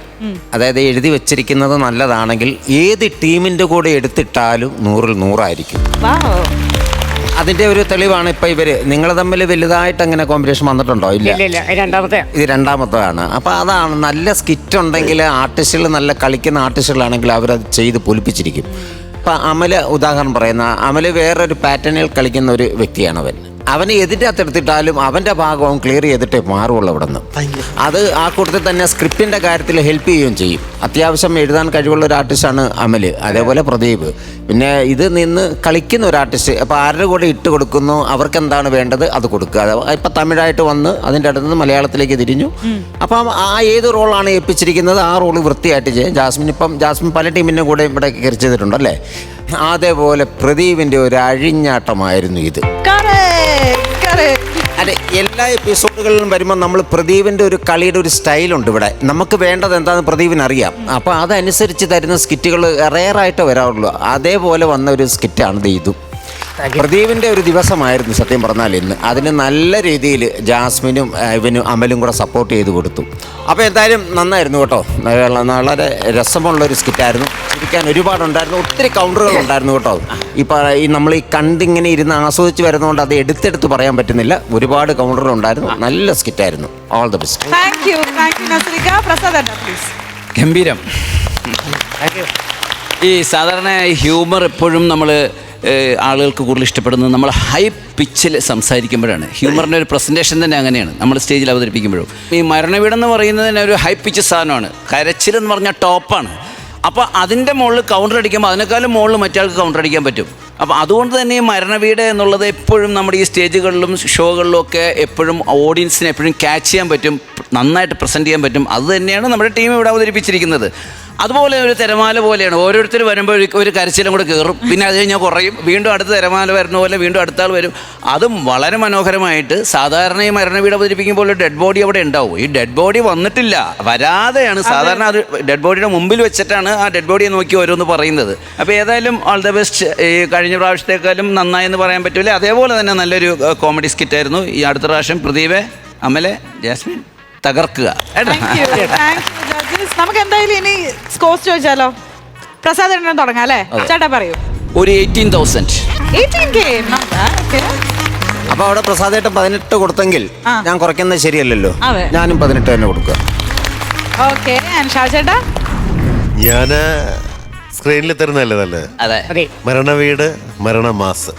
അതായത് എഴുതി വെച്ചിരിക്കുന്നത് നല്ലതാണെങ്കിൽ, ഏത് ടീമിന്റെ കൂടെ എടുത്തിട്ടാലും 100-ൽ 100 ആയിരിക്കും. അതിന്റെ ഒരു തെളിവാണ് ഇപ്പൊ ഇവര്. നിങ്ങൾ തമ്മിൽ വലുതായിട്ട് അങ്ങനെ കോമ്പറ്റീഷൻ വന്നിട്ടുണ്ടോ? ഇല്ല, ഇത് രണ്ടാമത്തേതാണ്. അപ്പൊ അതാണ്, നല്ല സ്കിറ്റ് ഉണ്ടെങ്കിൽ ആർട്ടിസ്റ്റുകൾ, നല്ല കളിക്കുന്ന ആർട്ടിസ്റ്റുകളാണെങ്കിൽ അവരത് ചെയ്ത് പൊലിപ്പിച്ചിരിക്കും. ഇപ്പൊ അമല് ഉദാഹരണം പറയുന്ന, അമല് വേറൊരു പാറ്റേണിൽ കളിക്കുന്ന ഒരു വ്യക്തിയാണ്. അവന് എതിൻ്റെ അകത്തെടുത്തിട്ടാലും അവൻ്റെ ഭാഗം അവൻ ക്ലിയർ ചെയ്തിട്ടേ മാറുള്ളൂ അവിടെ നിന്ന്. അത് ആ കൂട്ടത്തിൽ തന്നെ സ്ക്രിപ്റ്റിൻ്റെ കാര്യത്തിൽ ഹെൽപ്പ് ചെയ്യുകയും ചെയ്യും. അത്യാവശ്യം എഴുതാൻ കഴിവുള്ള ഒരു ആർട്ടിസ്റ്റാണ് അമല്, അതേപോലെ പ്രദീപ്. പിന്നെ ഇത് നിന്ന് കളിക്കുന്ന ഒരു ആർട്ടിസ്റ്റ്. അപ്പോൾ ആരുടെ കൂടെ ഇട്ട് കൊടുക്കുന്നു, അവർക്ക് എന്താണ് വേണ്ടത് അത് കൊടുക്കുക. ഇപ്പം തമിഴായിട്ട് വന്ന് അതിൻ്റെ അടുത്ത് നിന്ന് മലയാളത്തിലേക്ക് തിരിഞ്ഞു. അപ്പം ആ ഏത് റോളാണ് ഏൽപ്പിച്ചിരിക്കുന്നത് ആ റോള് വൃത്തിയായിട്ട് ചെയ്യും. ജാസ്മിൻ പല ടീമിൻ്റെ കൂടെ ഇവിടെ കയറി ചെയ്തിട്ടുണ്ടല്ലേ. അതേപോലെ പ്രദീപിൻ്റെ ഒരു അഴിഞ്ഞാട്ടമായിരുന്നു ഇത്. അതെ, എല്ലാ എപ്പിസോഡുകളിലും വരുമ്പോൾ നമ്മൾ പ്രദീപിൻ്റെ ഒരു കളിയുടെ ഒരു സ്റ്റൈലുണ്ട് ഇവിടെ. നമുക്ക് വേണ്ടത് എന്താണെന്ന് പ്രദീപിന് അറിയാം. അപ്പോൾ അതനുസരിച്ച് തരുന്ന സ്കിറ്റുകൾ റെയറായിട്ട് വരാറുള്ളൂ. അതേപോലെ വന്ന ഒരു സ്കിറ്റാണ് ഇതും. പ്രദീപിൻ്റെ ഒരു ദിവസമായിരുന്നു സത്യം പറഞ്ഞാൽ ഇന്ന്. അതിന് നല്ല രീതിയിൽ ജാസ്മിനും ഇവനും അമലും കൂടെ സപ്പോർട്ട് ചെയ്ത് കൊടുത്തു. അപ്പോൾ എന്തായാലും നന്നായിരുന്നു കേട്ടോ. വളരെ രസമുള്ളൊരു സ്കിറ്റായിരുന്നു. ചിരിക്കാൻ ഒരുപാടുണ്ടായിരുന്നു. ഒത്തിരി കൗണ്ടറുകൾ ഉണ്ടായിരുന്നു കേട്ടോ. ഈ നമ്മൾ ഈ കണ്ടിങ്ങനെ ഇരുന്ന് ആസ്വദിച്ച് വരുന്നതുകൊണ്ട് അത് എടുത്തെടുത്ത് പറയാൻ പറ്റുന്നില്ല. ഒരുപാട് കൗണ്ടറുകൾ ഉണ്ടായിരുന്നു. നല്ല സ്കിറ്റായിരുന്നു. All the best. ഗംഭീരം. ഈ സാധാരണ ഹ്യൂമർ എപ്പോഴും നമ്മൾ ആളുകൾക്ക് കൂടുതൽ ഇഷ്ടപ്പെടുന്നത് നമ്മൾ ഹൈ പിച്ചിൽ സംസാരിക്കുമ്പോഴാണ്. ഹ്യൂമറിൻ്റെ ഒരു പ്രസൻറ്റേഷൻ തന്നെ അങ്ങനെയാണ് നമ്മൾ സ്റ്റേജിൽ അവതരിപ്പിക്കുമ്പോഴും. ഈ മരണവീടെന്ന് പറയുന്നത് തന്നെ ഒരു ഹൈ പിച്ച് സാധനമാണ്. കരച്ചിലെന്ന് പറഞ്ഞാൽ ടോപ്പാണ്. അപ്പോൾ അതിൻ്റെ മുകളിൽ കൗണ്ടർ അടിക്കുമ്പോൾ അതിനേക്കാളും മുകളിൽ മറ്റാൾക്ക് കൗണ്ടർ അടിക്കാൻ പറ്റും. അപ്പോൾ അതുകൊണ്ട് തന്നെ ഈ മരണവീട് എന്നുള്ളത് എപ്പോഴും നമ്മുടെ ഈ സ്റ്റേജുകളിലും ഷോകളിലും ഒക്കെ എപ്പോഴും ഓഡിയൻസിനെ എപ്പോഴും ക്യാച്ച് ചെയ്യാൻ പറ്റും, നന്നായിട്ട് പ്രസൻറ്റ് ചെയ്യാൻ പറ്റും. അത് തന്നെയാണ് നമ്മുടെ ടീം ഇവിടെ അവതരിപ്പിച്ചിരിക്കുന്നത്. അതുപോലെ ഒരു തിരമാല പോലെയാണ്. ഓരോരുത്തർ വരുമ്പോൾ ഒരു കരച്ചിലും കൂടെ കയറും, പിന്നെ അത് കഴിഞ്ഞാൽ കുറയും, വീണ്ടും അടുത്ത തിരമാല വരുന്ന പോലെ വീണ്ടും അടുത്ത ആൾ വരും. അതും വളരെ മനോഹരമായിട്ട്. സാധാരണ ഈ മരണവീട് അവതരിപ്പിക്കുമ്പോൾ ഒരു ഡെഡ് ബോഡി അവിടെ ഉണ്ടാവും. ഈ ഡെഡ് ബോഡി വന്നിട്ടില്ല, വരാതെയാണ് സാധാരണ. അത് ഡെഡ് ബോഡിയുടെ മുമ്പിൽ വെച്ചിട്ടാണ് ആ ഡെഡ് ബോഡിയെ നോക്കി ഓരോന്ന് പറയുന്നത്. അപ്പോൾ ഏതായാലും ഓൾ ദ ബെസ്റ്റ്. ഈ കഴിഞ്ഞ പ്രാവശ്യത്തേക്കാളും നന്നായെന്ന് പറയാൻ പറ്റില്ല. അതേപോലെ തന്നെ നല്ലൊരു കോമഡി സ്കിറ്റായിരുന്നു. ഈ അടുത്ത പ്രാവശ്യം പ്രദീപേ അമലെ, ജാസ്മിൻ തകർക്കുക കേട്ടോ. Thank you, judges. നമുക്ക് എന്തായാലും ഇനി സ്കോർസ് ചോദിച്ചാലോ? പ്രസാദ് എണ്ണം തുടങ്ങാം അല്ലേ? ചേട്ടാ പറയൂ. ഒരു 18,000. 18K. Okay. അപ്പൊ അവിടെ പ്രസാദേട്ടൻ 18 കൊടുത്തെങ്കിൽ ഞാൻ കുറയ്ക്കുന്നത് ശരിയല്ലല്ലോ. അതെ. ഞാനും 18 തന്നെ കൊടുക്കുക. ഓക്കെ. ചേട്ടാ ഞാൻ സ്ക്രീനിൽ തരുന്നല്ലേ നല്ലത്. അതെ. അതെ. മരണവീട്, മരണമാസ്.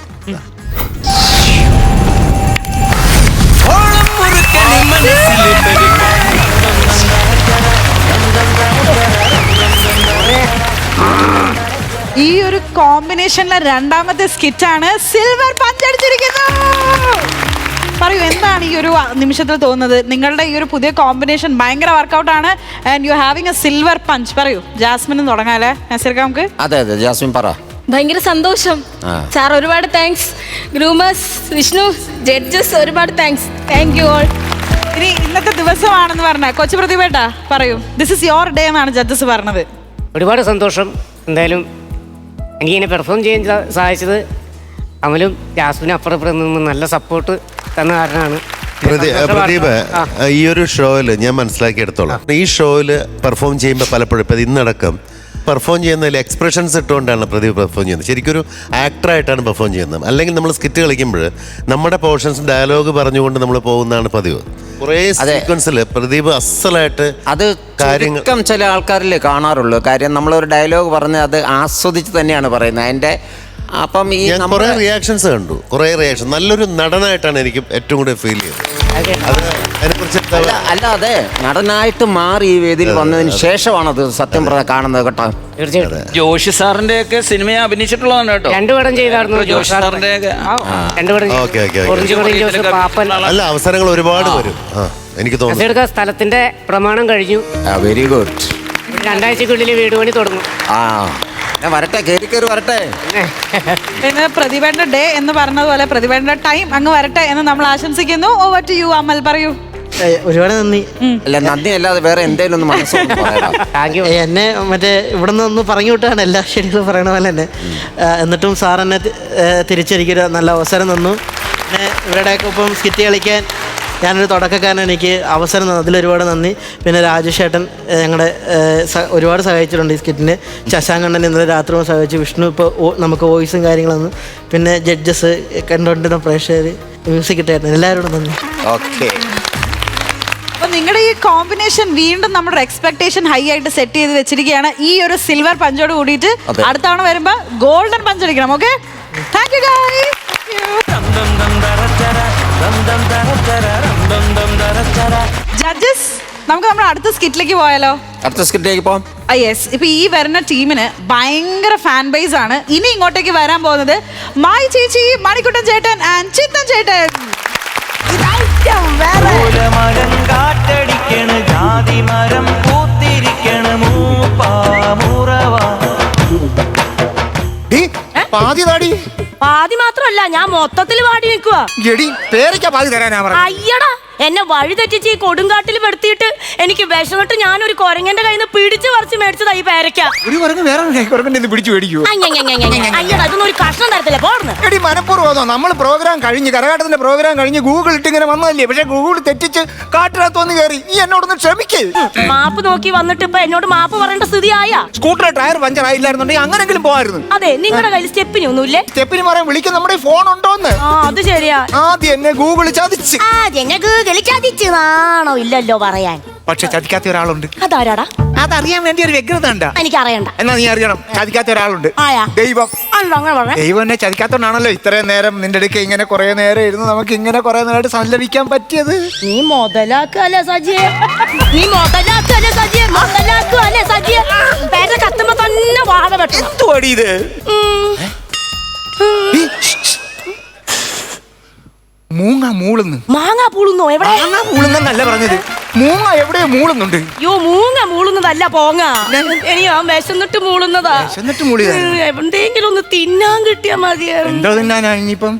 ഈ ഒരു കോമ്പിനേഷനിലെ രണ്ടാമത്തെ സ്കിറ്റാണ് സിൽവർ പഞ്ച് അടിച്ചിരിക്കുന്നു. പറയൂ, എന്താണ് ഈ ഒരു നിമിഷത്തിൽ തോന്നുന്നത്? നിങ്ങളുടെ ഈ ഒരു പുതിയ കോമ്പിനേഷൻ ഭയങ്കര വർക്കൗട്ട് ആണ് and you having A silver punch. പറയൂ, ജാസ്മിനും തുടങ്ങാല്ലേ? നസീർക്ക നമുക്ക്. അതെ ജാസ്മിൻ പറ. ഭയങ്കര സന്തോഷം സാർ, ഒരുപാട് താങ്ക്സ്. ഗ്രൂമേഴ്സ്, വിഷ്ണു, ജഡ്ജസ്, ഒരുപാട് താങ്ക്സ്. Thank you all. ഇനി ഇന്നത്തെ ദിവസമാണെന്ന് പറഞ്ഞ കൊച്ചു പ്രതിഭേട്ട പറയൂ, ദിസ് ഇസ് യുവർ ഡേ എന്നാണ് ജഡ്ജസ് പറഞ്ഞത്. ഒരുപാട് സന്തോഷം. എന്തായാലും എനിക്ക് ഇങ്ങനെ പെർഫോം ചെയ്യാൻ സഹായിച്ചത് അമലും ജാസ്മിനും അപ്പുറം നിന്ന് നല്ല സപ്പോർട്ട് തന്ന കാരണമാണ്. പ്രദീപ്, ഈ ഒരു ഷോയില് ഞാൻ മനസ്സിലാക്കിയെടുത്തോളാം, ഈ ഷോയില് പെർഫോം ചെയ്യുമ്പോൾ പലപ്പോഴും ഇപ്പം ഇന്നടക്കം പെർഫോം ചെയ്യുന്നതിൽ എക്സ്പ്രഷൻസ് ഇട്ടുകൊണ്ടാണ് പ്രദീപ് പെർഫോം ചെയ്യുന്നത്. ശരിക്കും ഒരു ആക്ടറായിട്ടാണ് പെർഫോം ചെയ്യുന്നത്. അല്ലെങ്കിൽ നമ്മൾ സ്കിറ്റ് കളിക്കുമ്പോൾ നമ്മുടെ പോർഷൻസ് ഡയലോഗ് പറഞ്ഞുകൊണ്ട് നമ്മൾ പോകുന്നതാണ് പതിവ്. കുറേ സീക്വൻസിൽ പ്രദീപ് അസലായിട്ട് അത് കാര്യങ്ങൾ ചില ആൾക്കാരിൽ കാണാറുള്ളൂ. കാര്യം നമ്മളൊരു ഡയലോഗ് പറഞ്ഞ് അത് ആസ്വദിച്ച് തന്നെയാണ് പറയുന്നത്. അതിൻ്റെ അപ്പം ഈ കുറേ റിയാക്ഷൻസ് കണ്ടു, കുറേ റിയാക്ഷൻ. നല്ലൊരു നടനായിട്ടാണ് എനിക്ക് ഏറ്റവും കൂടുതൽ ഫീൽ ചെയ്തത്. അത് അതിനെക്കുറിച്ച് അല്ലാതെ നടനായിട്ട് മാറി ഈ വേദിയിൽ വന്നതിന് ശേഷമാണത് സത്യം പറഞ്ഞാൽ കാണുന്നത് കേട്ടോ. തീർച്ചയായിട്ടും ജോഷി സാറിന്റെ ഒക്കെ സിനിമയെ അഭിനയിച്ചിട്ടുള്ളതാണ് കേട്ടോ. 2 പടം ചെയ്തായിരുന്നു ജോഷി സാറിന്റെ ഒക്കെ. 2 പടം. ഓക്കെ. ഓറഞ്ച് കൊടിയും ജോസ്, പാപ്പൻ. അല്ല, അവസരങ്ങൾ ഒരുപാട് വരും. എനിക്ക് തോന്നുന്നു നസീർക്ക സ്ഥലത്തിന്റെ പ്രമാണം കഴിഞ്ഞു. Very good. 2 ആഴ്ചക്കുള്ളിൽ വീട് പണി തുടങ്ങും. ഞാൻ വരട്ടെ, കയറി വരട്ടെ. ഇന്ന് പ്രതിഭയുടെ ഡേ എന്ന് പറഞ്ഞതുപോലെ പ്രതിഭയുടെ ടൈം അങ്ങ് വരട്ടെ എന്ന് നമ്മൾ ആശംസിക്കുന്നു. ഓവർ ടു യു അമൽ, പറയൂ. ഒരുപാട് നന്ദി. അല്ല, നന്ദി അല്ലാതെ വേറെ എന്തേലും ഒന്ന് മനസ്സിലാക്കി താങ്ക് യു. എന്നെ മറ്റേ ഇവിടെ നിന്ന് ഒന്ന് പറഞ്ഞു വിട്ടാണ് എല്ലാ ഷെഡ്യൂളും പറയണ പോലെ തന്നെ. എന്നിട്ടും സാർ എന്നെ തിരിച്ചെനിക്കൊരു നല്ല അവസരം തന്നു. പിന്നെ ഇവരുടെയൊക്കെ ഒപ്പം സ്കിറ്റ് കളിക്കാൻ ഞാനൊരു തുടക്കക്കാരൻ, എനിക്ക് അവസരം തന്നു, അതിലൊരുപാട് നന്ദി. പിന്നെ രാജേഷ് ഏട്ടൻ ഞങ്ങളുടെ ഒരുപാട് സഹായിച്ചിട്ടുണ്ട് ഈ സ്കിറ്റിന്. ശശാങ്കണ്ണൻ ഇന്നലെ രാത്രി സഹായിച്ചു. വിഷ്ണു ഇപ്പോൾ നമുക്ക് വോയിസും കാര്യങ്ങളൊന്നും. പിന്നെ ജഡ്ജസ്, കണ്ടുകൊണ്ടിരുന്ന പ്രേക്ഷകർ, മ്യൂസിക് ഇട്ടായിരുന്നു, എല്ലാവരോടും നന്ദി. ഓക്കെ. അപ്പൊ നിങ്ങളുടെ ഈ കോമ്പിനേഷൻ വീണ്ടും നമ്മുടെ എക്സ്പെക്ടേഷൻ ഹൈ ആയിട്ട് സെറ്റ് ചെയ്ത് വെച്ചിരിക്കുകയാണ്. ഈ ഒരു സിൽവർ പഞ്ചോട് കൂടിയിട്ട് അടുത്ത തവണ വരുമ്പോ ഗോൾഡൻ പഞ്ച് അടിക്കണം. Okay, thank you guys. Judges, നമുക്ക് നമ്മുടെ അടുത്ത സ്കിറ്റിലേക്ക് പോയാലോ? അടുത്ത സ്കിറ്റിലേക്ക് പോകാം. യെസ്. ഇപ്പൊ ഈ വരുന്ന ടീമിന് ഭയങ്കര ഫാൻ ബേസ് ആണ്. ഇനി ഇങ്ങോട്ടേക്ക് വരാൻ പോകുന്നത് മായി ചേച്ചി, മണിക്കുട്ടൻ ചേട്ടൻ ആൻഡ് ചിത്തൻ ചേട്ടൻ. മരം കാറ്റടിക്കണ്, ജാതി മരം പൂത്തിരിക്കണ്, മൂപ്പാമുറവാ. പാതി മാത്രമല്ല, ഞാൻ മൊത്തത്തിൽ പാടി നിൽക്കുക. അയ്യടാ, എന്നെ വഴി തെറ്റിച്ച് ഈ കൊടുങ്കാട്ടിൽ പെടുത്തിയിട്ട് എനിക്ക് വിഷമിട്ട് ഞാനൊരു കുരങ്ങന്റെ കയ്യിൽ നിന്ന് പിടിച്ച് പറിച്ച് മേടിച്ചതാ ഈ പേരയ്ക്ക. അയ്യടാ, ഇതൊന്നും ഒരു കഷ്ണം തരത്തില്ല. പോർന്ന് എടി, മനഃപൂർവ്വം നമ്മൾ പ്രോഗ്രാം കഴിഞ്ഞ് കരകാട്ടത്തിന്റെ പ്രോഗ്രാം കഴിഞ്ഞ് ഗൂഗിൾ ഇട്ട് ഇങ്ങനെ വന്നതല്ലേ. പക്ഷെ ഗൂഗിൾ തെറ്റിച്ച് കാട്ടിനകത്തൊന്ന് കയറി. നീ എന്നോടൊന്ന് ക്ഷമിക്കേ. മാപ്പ് നോക്കി വന്നിട്ട് ഇപ്പൊ എന്നോട് മാപ്പ് പറയേണ്ട സ്ഥിതിയായ. സ്കൂട്ടർ ടയർ പഞ്ചർ ആയില്ലായിരുന്നുണ്ടെങ്കിൽ അങ്ങനെങ്കിലും പോവായിരുന്നു. അതെ, നിങ്ങളുടെ കയ്യിൽ സ്റ്റെപ്പിനി ഒന്നുമില്ലേ? സ്റ്റെപ്പിന് പറയാൻ വിളിക്കാൻ നമ്മുടെ ഫോൺ ഉണ്ടോന്ന്. ആ, അത് ശരിയാ. ആദ്യം എന്നെ ഗൂഗിൾ ചതിച്ച്. ചതിച്ചതാണോ? ഇല്ലല്ലോ പറയാൻ. പക്ഷെ ചതിക്കാത്ത ഒരാളുണ്ട്. അതാരാടാ? അതറിയാൻ വേണ്ടി ഒരു വ്യഗ്രത ഉണ്ട്. എനിക്ക് അറിയണ്ട. എന്നാ നീ അറിയണം, ചതിക്കാത്ത ഒരാളുണ്ട്. ആയാ? ദൈവം. അങ്ങനെ പറഞ്ഞേ. ദൈവം എന്നെ ചതിക്കാത്തോണ്ടാണല്ലോ ഇത്രയും നേരം നിന്റെ അടുക്ക ഇങ്ങനെ കുറെ നേരം ഇരുന്ന് നമുക്ക് ഇങ്ങനെ കുറെ നേരമായിട്ട് സല്ലപിക്കാൻ പറ്റിയത്. നീ മുതലാക്കല്ലേ സജിയെ? നീ മുതലാക്കല്ലേ സജിയെ? മുതലാക്കല്ലേ സജിയെ? പേരെ കത്തുമ്പോ തന്നെ വാഴ വെട്ടണം. എന്തുവാടി ഇത്? മൂങ്ങ മൂളുന്നു. മാങ്ങ പൂളുന്നോ? എവിടെ? മാങ്ങ മൂളുന്നല്ല പറഞ്ഞത്, മൂങ്ങ എവിടെയോ മൂളുന്നുണ്ട്. യോ, മൂങ്ങ മൂളുന്നതല്ല, പോങ്ങ. ഇനി ആ വിശന്നിട്ട് മൂളുന്നതാ. വിശന്നിട്ട് മൂളിയതാ. എന്തെങ്കിലും ഒന്ന് തിന്നാൻ കിട്ടിയാ മതിയായിരുന്നു. എന്തോ തിന്നാനാ ഇനിയിപ്പം?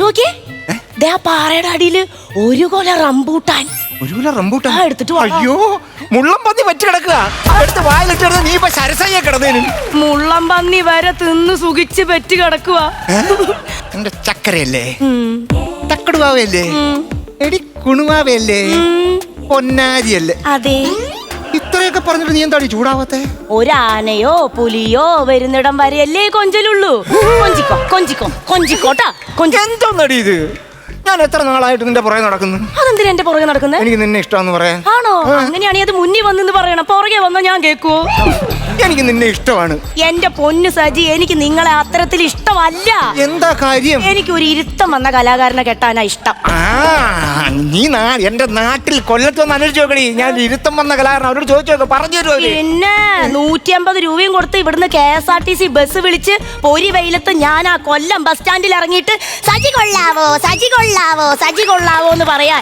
നോക്കിയേ, പാറയുടെ അടിയില് 1 കൊല റംബൂട്ടാൻ. 1 കിലോ റംബൂട്ടാൻ എടുത്തിട്ട് വാ. അയ്യോ, മുള്ളം പന്നി പറ്റി കിടക്കുക. എടുത്ത് വായിലിട്ട് നീ ഇപ്പൊ സരസയ്യ കിടന്നേന്. മുള്ളം പന്നി വരെ തിന്ന് സുഖിച്ച് പെറ്റ് കിടക്കുക. എന്റെ ചക്കരയല്ലേ, തക്കടുവാവല്ലേ? എടി കുണുവാവയല്ലേ പൊന്നാരിയല്ലേ? അതെ. ഇത്രയൊക്കെ പറഞ്ഞിട്ട് നീ എന്താടി ചൂടാവത്തെ? ഒരാനയോ പുലിയോ വരുന്നിടം വരെയല്ലേ കൊഞ്ചലുള്ളൂ. കൊഞ്ചിക്കോ കൊഞ്ചിക്കോ കൊഞ്ചിക്കോട്ടാ. എന്തോന്നടി ഇത്? ഞാൻ എത്ര നാളായിട്ട് നിന്റെ പുറകെ നടക്കുന്നു. അതെന്തിനാ എന്റെ പുറകെ നടക്കുന്നത്? എനിക്ക് നിന്നെ ഇഷ്ടമാണെന്ന് പറയാൻ. ആണോ? അങ്ങനെയാണെങ്കിൽ അത് മുന്നിൽ വന്നെന്ന് പറയണം. പുറകെ വന്നാ ഞാൻ കേൾക്കുവോ? എനിക്ക് നിന്നെ ഇഷ്ടമാണ്. എന്റെ പൊന്നു സജി, എനിക്ക് നിങ്ങളെ അത്തരത്തിൽ ഇഷ്ടമല്ല. എന്താ കാര്യം? എനിക്ക് ഒരു ഇരുത്തം വന്ന കലാകാരനെ കെട്ടാനാ ഇഷ്ടം. നീ എന്റെ നാട്ടിൽ കൊല്ലത്ത് വന്ന് അന്വേഷിച്ച് നോക്കടി. ഞാൻ ഇരുത്തം വന്ന കലാകാരൻ അവരോട് ചോദിച്ചു നോക്കാം, പറഞ്ഞു തരുമോ? പിന്നെ 150 രൂപയും കൊടുത്ത് ഇവിടുന്ന് KSRTC ബസ് വിളിച്ച് പൊരി വെയിലത്ത് ഞാൻ ആ കൊല്ലം ബസ് സ്റ്റാൻഡിൽ ഇറങ്ങിയിട്ട് സജി കൊള്ളാവോ സജി കൊള്ളാവോ സജി കൊള്ളാവോ എന്ന് പറയാൻ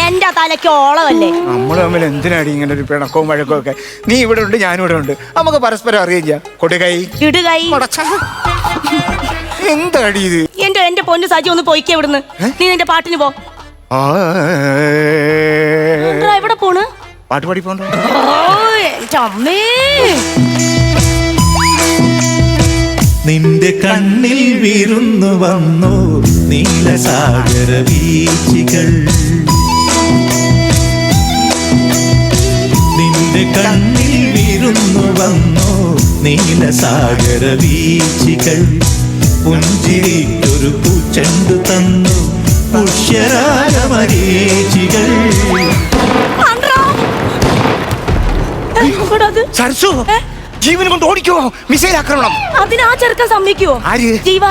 എന്റെ തലയ്ക്ക് ഓളമല്ലേ. നമ്മൾ തമ്മിൽ എന്തിനാടി ഇങ്ങനെ ഒരു പിണക്കവും വഴക്കവും ഒക്കെ? നീ ഇവിടെ ഉണ്ട്, ഞാനിവിടെ ഉണ്ട്, നമുക്ക് പരസ്പരം അറിയില്ല. കൊടുകൈ ഇടുകൈ. എന്താടി ഇത്? എന്റെ പൊന്നു സജി ഒന്ന് പോയിക്കേ ഇവിടുന്ന്. നീ നിന്റെ പാട്ടിന് പോ. എവിടെ പോണ്? പാട്ട് പാടി പോണ്ടോ? എന്റെ അമ്മേ. നിന്റെ കണ്ണിൽ വിരുന്നു വന്നു നീലസാഗര വീച്ചികൾ. നിന്റെ കണ്ണിൽ വിരുന്നു വന്നു നീലസാഗര വീച്ചികൾ. പുഞ്ചിരിക്കൊരു പൂച്ചെണ്ടു തന്നു പുഷ്യരാഗമരീചികൾ. സരസു, ജീവൻ കൊണ്ട് ഓടിക്കുവോ? മിസൈൽ ആക്രമണം. അതിനാ ചെറുക്കൻ സമ്മതിക്കുവോ? ആര്? ജീവ.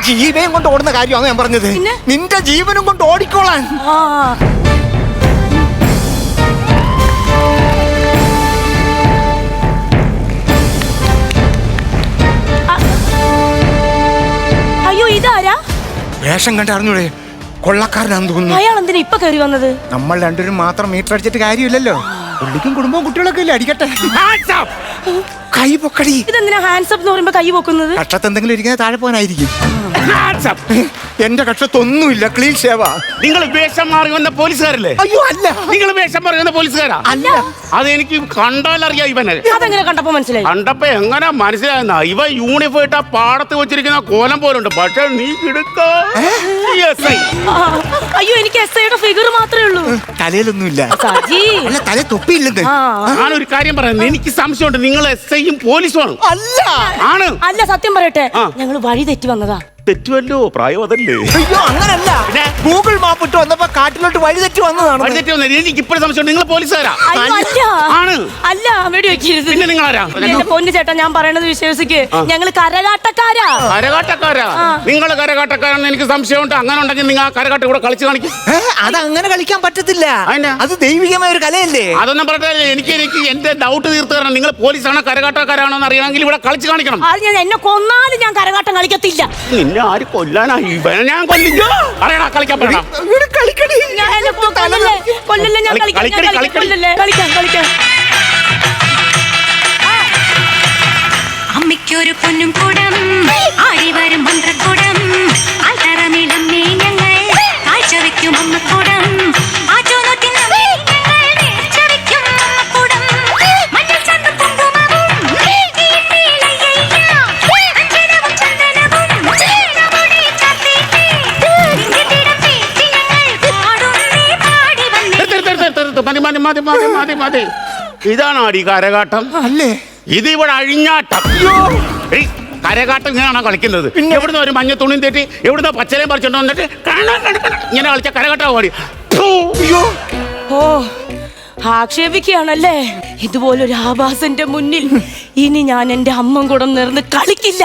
ജീവയും കൊണ്ട് ഓടുന്ന കാര്യമാണ് ഞാൻ പറഞ്ഞത്. നിന്റെ ജീവനും കൊണ്ട് ഓടിക്കോളാൻ. അയ്യോ, ഇതാരാ? വേഷം കണ്ട് അറിഞ്ഞൂടെ? കൊള്ളക്കാരനാന്ന് തോന്നുന്നു. അയാൾ എന്തിനാ ഇപ്പൊ കയറി വന്നത്? നമ്മൾ രണ്ടുപേരും മാത്രം മീറ്റർ അടിച്ചിട്ട് കാര്യമില്ലല്ലോ. പുള്ളിക്കും കുടുംബവും കുട്ടികളൊക്കെ ഇല്ലേ? അടിക്കട്ടെ. കൈ പൊക്കടി. ഇതെന്തിനാ ഹാൻഡ്സ് അപ്പ് എന്ന് പറയുമ്പോ കൈ പൊക്കുന്നത്? കക്ഷത്ത് എന്തെങ്കിലും ഇരിക്കുന്നത് താഴെ പോകാനായിരിക്കും. എന്റെ കക്ഷത്തൊന്നുമില്ല, ക്ലീൻ ഷേവാ. നിങ്ങൾ വേഷം മാറി വന്ന പോലീസുകാരല്ലേ? അയ്യോ അല്ല. നിങ്ങൾ വേഷം മാറി വന്ന പോലീസുകാരാ? അല്ല. അത് എനിക്ക് കണ്ടാലറിയാം ഇവനെ. അതെങ്ങനെ കണ്ടപ്പോ മനസ്സിലായി? കണ്ടപ്പോ എങ്ങനെ മനസ്സിലായെന്ന? ഇവ യൂണിഫോം ഇട്ട പാടത്ത് വെച്ചിരിക്കുന്ന കോലം പോലുണ്ട്. പക്ഷെ നീ കിടക്ക. അയ്യോ, എനിക്ക് SIയുടെ ഫിഗർ മാത്രമേ ഉള്ളൂ. തലയിലൊന്നുമില്ല. അല്ല, തല തൊപ്പിയില്ലെന്ന്. ഞാനൊരു കാര്യം പറയാം, എനിക്ക് സംശയമുണ്ട്. നിങ്ങൾ SIയും പോലീസുമാണ്. അല്ല. ആണ്. അല്ല, സത്യം പറയട്ടെ, ഞങ്ങൾ വഴി തെറ്റി വന്നതാ. തെറ്റുമല്ലോ, പ്രായം അതല്ലേ. അയ്യോ അങ്ങനല്ല, ഗൂഗിൾ മാപ്പ് ഇട്ട് വന്നപ്പോ കാട്ടിലോട്ട് വഴി തെറ്റി വന്നതാണ്. വഴി തെറ്റി വന്നത് എനിക്ക് ഇപ്പോഴും സംശയം. നിങ്ങൾ പോലീസുകാരാ? ആണ്. അല്ല, വെടി വെക്കരുത്. പിന്നെ നിങ്ങൾ ആരാ? എന്റെ പൊന്നു ചേട്ടാ, ഞാൻ പറയണത് വിശ്വസിക്ക്. ഞങ്ങൾ കരകാട്ടക്കാരാ. കരകാട്ടക്കാരാ? നിങ്ങൾ കരകാട്ടക്കാരാന്ന് എനിക്ക് സംശയമുണ്ട്. അങ്ങനെ ഉണ്ടെങ്കിൽ നിങ്ങൾ ആ കരകാട്ട കൂടെ കളിച്ച് കാണിക്കും. അത് അങ്ങനെ കളിക്കാൻ പറ്റത്തില്ല. അത് ദൈവികമായ ഒരു കലയല്ലേ. അതൊന്നും പറഞ്ഞില്ല. എനിക്ക് എന്റെ ഡൗട്ട് തീർത്ത് തരണം. നിങ്ങൾ പോലീസാണോ കരകാട്ടക്കാരാണോ എന്ന് അറിയണമെങ്കിൽ ഇവിടെ കളിച്ച് കാണിക്കണം. അത് ഞാൻ എന്നെ കൊന്നാലും ഞാൻ കരകാട്ടം കളിക്കത്തില്ല. നിന്നെ ആര് കൊല്ലാനായി? ഇവനെ ഞാൻ കൊല്ലിക്കോ? അറിയണ കളിക്കാൻ പറ്റണം. അമ്മയ്ക്കൊരു പൊന്നും കൂടം ആഴിവരും മന്ത്രക്കൂടം ആൽത്തറമിളം ഞങ്ങൾ കാഴ്ച വെക്കും അമ്മക്കൂടം. മതി. ഇതാണോ അടി കരകാട്ടം? അല്ലേ? ഇത് ഇവിടെ അഴിഞ്ഞാട്ടം. കരകാട്ടം ഇങ്ങനെയാണോ കളിക്കുന്നത്? എവിടുന്ന് ഒരു മഞ്ഞ തുണിയും തെറ്റി എവിടുന്ന് പച്ചലയും പറിച്ചോണ്ട് വന്നിട്ട് ഇങ്ങനെ കളിച്ച കരകാട്ടം പാടി. ഓ, ആക്ഷേപിക്കുകയാണല്ലേ? ഇതുപോലൊരു ആഭാസന്റെ മുന്നിൽ ഇനി ഞാൻ എന്റെ അമ്മ കൂടെ നേർന്ന് കളിക്കില്ല.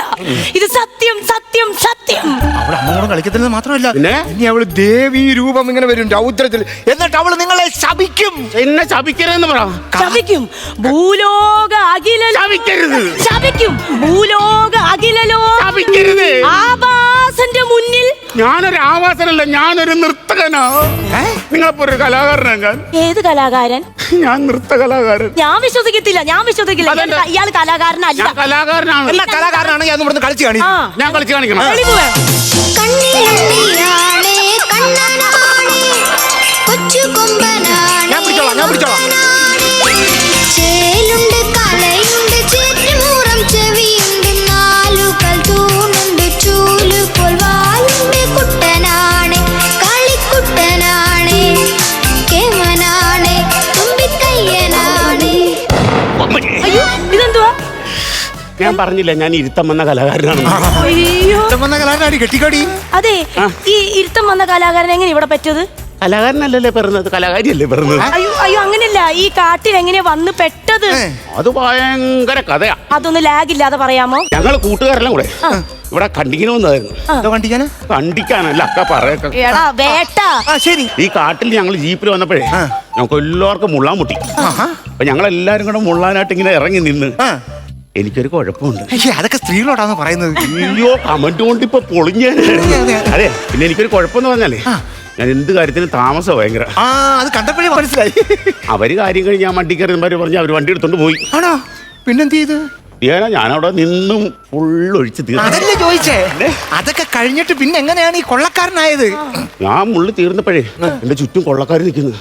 ഇത് സത്യം സത്യം സത്യം. അവിടെ അമ്മ കൂടെ കളിക്കത്തില്ലെന്ന് മാത്രമല്ല, ഇനി അവള് ദേവീ രൂപം ഇങ്ങനെ വരും രൗദ്രത്തിൽ. എന്നിട്ട് അവള് നിങ്ങളെ ശപിക്കും. എന്നെ ശപിക്കരുതെന്ന് പറ. ശപിക്കും. ഭൂലോക അഖില ശപിക്കരുത്. ശപിക്കും. ഭൂലോക അഖിലലോ ശപിക്കരുത്. ആഭാസന്റെ മുന്നിൽ ഞാനൊരു ആവാസനല്ല, ഞാനൊരു നൃത്തകനാ. നിങ്ങളപ്പോ ഒരു കലാകാരനാ. ഏത് കലാകാരൻ? ഞാൻ നൃത്ത കലാകാരൻ. ഞാൻ വിശ്വസിക്കത്തില്ല. ഇയാൾ കലാകാരനല്ല. കലാകാരനാണ്. എല്ലാ കലാകാരനാണ് ഞാൻ ഇവിടുന്ന് കളിച്ച് കാണിക്കും. ഞാൻ കളിച്ച് കാണിക്കണം. ഞാൻ പിടിച്ചോളാം. ചേലുണ്ട് കലയുണ്ട് ചേറ്റുമൂറം ചെവിയുണ്ട് നാലുകൾ തൂണുണ്ട് ചൂലുപോൽ വാലുണ്ട് കുട്ടനാണ് കളിക്കുട്ടനാണ് ഞാൻ പറഞ്ഞില്ല ഞാൻ ഇരുത്തം വന്ന കലാകാരനാണ്. അയ്യോ വന്ന കലാകാരി കെട്ടിക്കോടി. അതെ, ഈ ഇരുത്തം വന്ന കലാകാരൻ എങ്ങനെ ഇവിടെ പറ്റത്? കലാകാരനല്ലല്ലേ പറഞ്ഞത്, കലാകാരിയല്ലേ പറഞ്ഞത്. അയ്യോ അയ്യോ അങ്ങനെയല്ല, ഈ കാട്ടിൽ എങ്ങനെയാ വന്ന് പെട്ടത്? അത് ഭയങ്കര കഥയാ. അതൊന്ന് ലാഗ് ഇല്ലാതെ പറയാമോ? ഞങ്ങള് കൂട്ടുകാരെല്ലാം കൂടെ ഇവിടെ കണ്ടിങ്ങനെ വന്നതായിരുന്നു. കണ്ടിക്കാനല്ല അക്ക പറയൊക്കെ. എടാ വേട്ട. ശരി. ഈ കാട്ടിൽ ഞങ്ങൾ ജീപ്പിൽ വന്നപ്പോഴേ ഞങ്ങൾക്ക് എല്ലാവർക്കും മുള്ളാൻ മുട്ടി. അപ്പൊ ഞങ്ങൾ എല്ലാരും കൂടെ മുള്ളാനായിട്ട് ഇങ്ങനെ ഇറങ്ങി നിന്ന് എനിക്കൊരു കുഴപ്പമുണ്ട്. അതൊക്കെ സ്ത്രീകളോടാന്ന് പറയുന്നത്. അയ്യോ കമന്റ് കൊണ്ട് ഇപ്പൊ പൊളിഞ്ഞ. അതെ, പിന്നെ എനിക്കൊരു കുഴപ്പമെന്ന് പറഞ്ഞാലേ ഞാൻ എന്ത് കാര്യത്തിനും താമസം ഭയങ്കര. അത് കണ്ടപ്പോഴേ മനസ്സിലായി. അവര് കാര്യം കഴിഞ്ഞ് ഞാൻ വണ്ടി കയറിയവര് പറഞ്ഞ് അവര് വണ്ടി എടുത്തോണ്ട് പോയി. ആണോ? പിന്നെന്ത് ചെയ്ത്? ഞാനവിടെ നിന്നും ഫുള്ളൊഴിച്ച് അതല്ലേ ചോദിച്ചേ. അതൊക്കെ കഴിഞ്ഞിട്ട് പിന്നെ എങ്ങനെയാണ് ഈ കൊള്ളക്കാരനായത്? ഞാൻ മുള്ളി തീർന്നപ്പോഴേ എന്റെ ചുറ്റും കൊള്ളക്കാർ നിൽക്കുന്നു.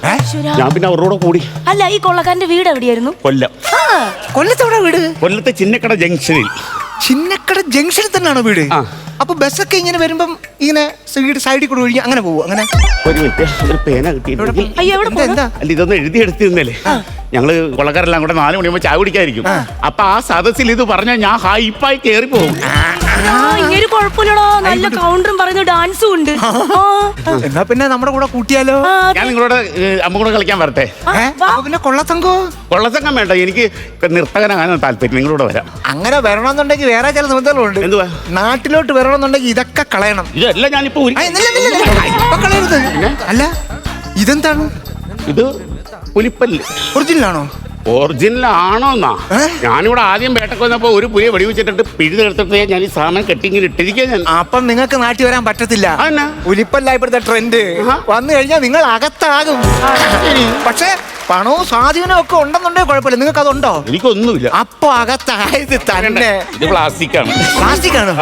ഞാൻ പിന്നെ അവരോട് കൂടി. അല്ല, ഈ കൊള്ളക്കാരന്റെ വീട് എവിടെയായിരുന്നു? കൊല്ലം. കൊല്ലത്തോടെ വീട്? കൊല്ലത്തെ ചിന്നക്കട ജംഗ്ഷനിൽ. ചിന്നക്കട ജംഗ്ഷനിൽ തന്നെയാണോ വീട്? അപ്പൊ ബസ്സൊക്കെ ഇങ്ങനെ വരുമ്പം ഇങ്ങനെ സൈഡിൽ കൂടെ ഒഴിഞ്ഞ് അങ്ങനെ പോകും. അങ്ങനെ ഒരു മിനിറ്റ്, ഒരു പേന കിട്ടിയിട്ടുണ്ട്. അല്ല ഇതൊന്ന് എഴുതിയെടുത്തിരുന്നല്ലേ. ഞങ്ങള് കൊള്ളക്കാരെല്ലാം കൂടെ 4 മണിയാകുമ്പോ ചായ കുടിക്കായിരിക്കും. അപ്പൊ ആ സദസ്സിൽ ഇത് പറഞ്ഞാൽ ഞാൻ ഹൈപ്പായി കയറി പോകും. ഇങ്ങനെ കുഴപ്പമില്ലടോ, നല്ല കൗണ്ടറും പറയുന്ന ഡാൻസും ഉണ്ട്. എന്നാ പിന്നെ നമ്മുടെ കൂടെ കൂട്ടിയാലോ? ഞാൻ നിങ്ങളോട് അമ്മ കൂടെ കളിക്കാൻ വരട്ടെ? പിന്നെ കൊള്ളസംഘം? കൊള്ളസംഘം വേണ്ട, എനിക്ക് നൃത്തകനാകാൻ താല്പര്യം. നിങ്ങളോട് വരാം. അങ്ങനെ വരണമെന്നുണ്ടെങ്കിൽ വേറെ ചില നിബന്ധനകളുണ്ട്. എന്തുവാ? നാട്ടിലോട്ട് വരണമെന്നുണ്ടെങ്കിൽ ഇതൊക്കെ കളയണം. ഇതല്ല ഞാനിപ്പോ കളയരുത്. അല്ല ഇതെന്താണ്? ഇത് പുലിപ്പല്ല്. ഒറിജിനലാണോ? ഒറിജിനൽ ആണോന്നാ? ഞാനിവിടെ ആദ്യം വേട്ടക്ക് വന്നപ്പോ ഒരു പുലിയെ വെടിവെച്ചിട്ട് പിഴുതെടുത്തിട്ട് ഞാൻ ഈ സാധനം കെട്ടിങ്ങനെ ഇട്ടിരിക്കുക. ഞാൻ അപ്പം നിങ്ങൾക്ക് നാട്ടിൽ വരാൻ പറ്റത്തില്ല. പുലിപ്പല്ല ഇപ്പോഴത്തെ ട്രെൻഡ്. വന്നു കഴിഞ്ഞാൽ നിങ്ങൾ അകത്താകും. പക്ഷെ പണവും സ്വാധീനവും ഒക്കെ ഉണ്ടെന്നുണ്ടെങ്കിൽ കുഴപ്പമില്ല. നിങ്ങൾക്ക് അതുണ്ടോ? എനിക്കൊന്നുമില്ല. അപ്പൊ അകത്തായത് തന്നെ. ഇത് പ്ലാസ്റ്റിക് ആണ്. പ്ലാസ്റ്റിക് ആണ്.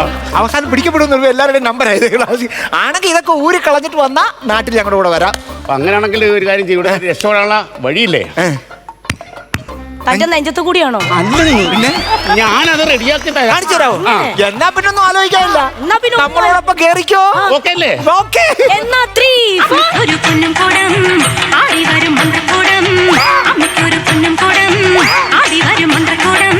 അവസാനം പിടിക്കപ്പെടുന്ന എല്ലാവരുടെയും നമ്പർ ആയത് പ്ലാസ്റ്റിക് ആണെങ്കിൽ ഇതൊക്കെ ഊരി കളഞ്ഞിട്ട് വന്നാ നാട്ടിൽ ഞങ്ങളുടെ കൂടെ വരാം. അങ്ങനെയാണെങ്കിൽ ഒരു കാര്യം ചെയ്യും, ഇവിടെ രക്ഷപ്പെടാനുള്ള വഴിയില്ലേ? തന്റെ നെഞ്ചത്ത് കൂടിയാണോ? പിന്നെ ഞാനത് റെഡിയാക്കി കാണിച്ചു തരാമോ? എന്നാ പിന്നെ ഒന്നും ആലോചിക്കാനില്ല. നമ്മളോടൊപ്പം കേറിക്കോ. ഓക്കെ അല്ലേ? ഓക്കെ. എന്നാ 3 ഒരു പൊന്നും കൂടം ആടി വരും മന്ത്രക്കൂടം, അമ്മയ്ക്കൊരു പൊന്നും കൂടം ആടി വരും മന്ത്രക്കൂടം.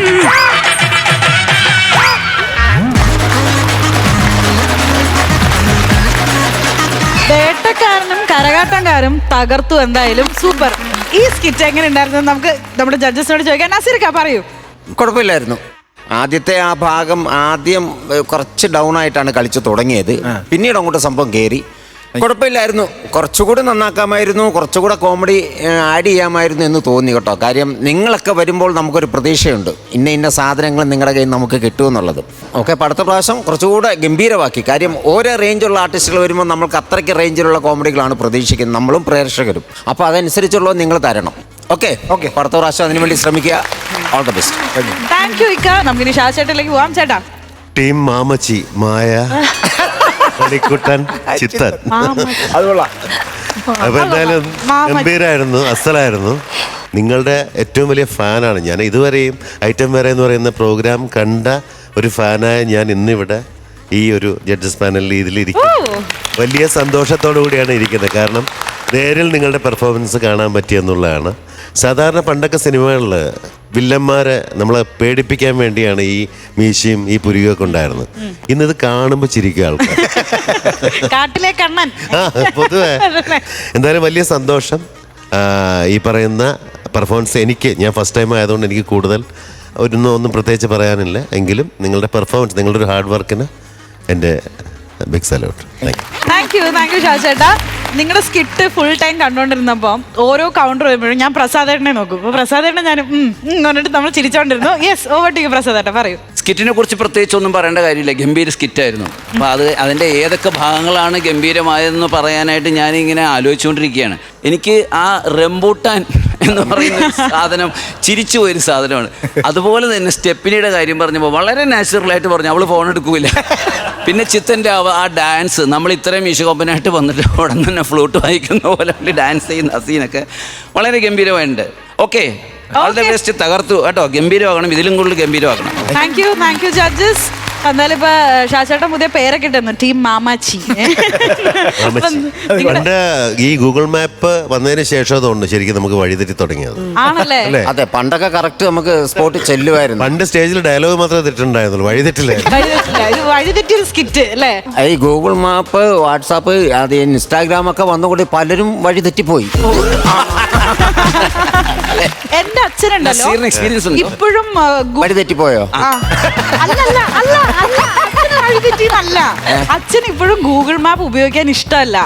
വേട്ടക്കാരനും കരകാട്ടംകാരും തകർത്തു. എന്തായാലും സൂപ്പർ. ഈ സ്കിറ്റ് എങ്ങനെ ഉണ്ടായിരുന്നു? നമുക്ക് നമ്മുടെ ജഡ്ജസിനോട് ചോദിക്കാം. നസീർക്ക പറയൂ. കുഴപ്പമില്ലായിരുന്നു. ആദ്യത്തെ ആ ഭാഗം ആദ്യം കുറച്ച് ഡൗൺ ആയിട്ടാണ് കളിച്ചു തുടങ്ങിയത്. പിന്നീട് അങ്ങോട്ട് സംഭവം കയറി. കുഴപ്പമില്ലായിരുന്നു. കുറച്ചുകൂടി നന്നാക്കാമായിരുന്നു, കുറച്ചുകൂടെ കോമഡി ആഡ് ചെയ്യാമായിരുന്നു എന്ന് തോന്നി കേട്ടോ. കാര്യം നിങ്ങളൊക്കെ വരുമ്പോൾ നമുക്കൊരു പ്രതീക്ഷയുണ്ട്, ഇന്ന സാധനങ്ങൾ നിങ്ങളുടെ കയ്യിൽ നമുക്ക് കിട്ടുമെന്നുള്ളത്. ഓക്കെ, അടുത്ത പ്രാവശ്യം കുറച്ചുകൂടെ ഗംഭീരമാക്കി. കാര്യം ഓരോ റേഞ്ചുള്ള ആർട്ടിസ്റ്റുകൾ വരുമ്പോൾ നമ്മൾക്ക് അത്രയ്ക്ക് റേഞ്ചിലുള്ള കോമഡികളാണ് പ്രതീക്ഷിക്കുന്നത്, നമ്മളും പ്രേക്ഷകരും. അപ്പോൾ അതനുസരിച്ചുള്ളത് നിങ്ങൾ തരണം. ഓക്കെ ഓക്കെ, അടുത്ത പ്രാവശ്യം അതിനുവേണ്ടി ശ്രമിക്കുക. All the best. Thank you ഇക്ക. നമുക്കിനി ഷാചേട്ടനിലേക്ക് പോവാം. ചേട്ടാ, ടീം മാമച്ചി, മായ, മണിക്കുട്ടൻ, ചിത്തൻ. അപ്പൊ എന്തായാലും ഗംഭീരായിരുന്നു, അസലായിരുന്നു. നിങ്ങളുടെ ഏറ്റവും വലിയ ഫാനാണ് ഞാൻ. ഇതുവരെയും ഐറ്റം വേറെ എന്ന് പറയുന്ന പ്രോഗ്രാം കണ്ട ഒരു ഫാനായ ഞാൻ ഇന്നിവിടെ ഈ ഒരു ജഡ്ജസ് പാനലിൽ ഇതിലിരിക്കും. വലിയ സന്തോഷത്തോടു കൂടിയാണ് ഇരിക്കുന്നത്. കാരണം നേരിൽ നിങ്ങളുടെ പെർഫോമൻസ് കാണാൻ പറ്റിയെന്നുള്ളതാണ്. സാധാരണ പണ്ടൊക്കെ സിനിമകളിൽ വില്ലന്മാരെ നമ്മളെ പേടിപ്പിക്കാൻ വേണ്ടിയാണ് ഈ മീശയും ഈ പുരികയൊക്കെ ഉണ്ടായിരുന്നത്. ഇന്നത് കാണുമ്പോൾ ചിരിക്കുക ആൾക്കാർ. പൊതുവെ എന്തായാലും വലിയ സന്തോഷം. ഈ പറയുന്ന പെർഫോമൻസ് ഞാൻ ഫസ്റ്റ് ടൈം ആയതുകൊണ്ട് എനിക്ക് കൂടുതൽ ഒന്നും പ്രത്യേകിച്ച് പറയാനില്ല. എങ്കിലും നിങ്ങളുടെ പെർഫോമൻസ്, നിങ്ങളുടെ ഒരു ഹാർഡ് വർക്കിന് എൻ്റെ ബിഗ് സല്യൂട്ട്. താങ്ക് യു ഷാചേട്ടാ. നിങ്ങളുടെ സ്കിറ്റ് ഫുൾ ടൈം കണ്ടുകൊണ്ടിരുന്നപ്പോൾ ഓരോ കൗണ്ടർ വരുമ്പോഴും ഞാൻ പ്രസാദേട്ടനെ നോക്കും. അപ്പോൾ പ്രസാദേട്ടനെ ഞാൻ പറഞ്ഞിട്ട് നമ്മൾ ചിരിച്ചോണ്ടിരുന്നു. യെസ്, ഓവർ ടു യു പ്രസാദേട്ട, പറയൂ. സ്കിറ്റിനെ കുറിച്ച് പ്രത്യേകിച്ച് ഒന്നും പറയേണ്ട കാര്യമില്ല. ഗംഭീര സ്കിറ്റായിരുന്നു. അപ്പോൾ അതിൻ്റെ ഏതൊക്കെ ഭാഗങ്ങളാണ് ഗംഭീരമായതെന്ന് പറയാനായിട്ട് ഞാനിങ്ങനെ ആലോചിച്ചുകൊണ്ടിരിക്കുകയാണ്. എനിക്ക് ആ റംബൂട്ടാൻ എന്ന് പറയുന്ന സാധനം ചിരിച്ചു പോയൊരു സാധനമാണ്. അതുപോലെ തന്നെ സ്റ്റെപ്പിനിയുടെ കാര്യം പറഞ്ഞപ്പോൾ വളരെ നാച്ചുറലായിട്ട് പറഞ്ഞു, അവൾ ഫോൺ എടുക്കൂല. പിന്നെ ചിത്തൻ്റെ ആ ഡാൻസ്, നമ്മൾ ഇത്രയും ഈശോപ്പനായിട്ട് വന്നിട്ട് ഉടൻ തന്നെ ഫ്ലൂട്ട് വായിക്കുന്ന പോലെ ഡാൻസ് ചെയ്യുന്ന സീനൊക്കെ വളരെ ഗംഭീരമായിട്ടുണ്ട്. Okay, all the best. തകർത്തു കേട്ടോ. ഗംഭീരമാകണം, ഇതിലും കൂടുതൽ ഗംഭീരമാക്കണം. Thank you judges. എന്നാലും ഇപ്പൊ ഷാചേട്ടൻ പുതിയ പേരൊക്കെ ഇട്ടുന്നു, ടീം മാമാച്ചി. പണ്ട് ഈ ഗൂഗിൾ മാപ്പ് വന്നതിന് ശേഷം തോന്നുന്നു ശരിക്കും നമുക്ക് വഴിതെറ്റി തുടങ്ങിയത്. ആണല്ലേ? അതെ, പണ്ടൊക്കെ കറക്റ്റ് നമുക്ക് സ്പോട്ടിൽ ചെല്ലുമായിരുന്നു. പണ്ട് സ്റ്റേജിൽ ഡയലോഗ് മാത്രമേ തെറ്റുണ്ടായിരുന്നുള്ളൂ, വഴിതെറ്റില്ലായിരുന്നു. വഴിതെറ്റിയ സ്കിറ്റ് അല്ലേ? ഈ ഗൂഗിൾ മാപ്പ്, വാട്സാപ്പ്, അത് ഇൻസ്റ്റാഗ്രാം ഒക്കെ വന്നുകൂടി പലരും വഴി തെറ്റിപ്പോയി. എന്റെ അച്ഛനുണ്ടല്ലോ എക്സ്പീരിയൻസ് ഉണ്ട്. ഇപ്പോഴും വഴി തെറ്റിപ്പോയോ? അല്ല, അച്ഛൻ ഇപ്പോഴും ഗൂഗിൾ മാപ്പ് ഉപയോഗിക്കാൻ ഇഷ്ടമല്ല.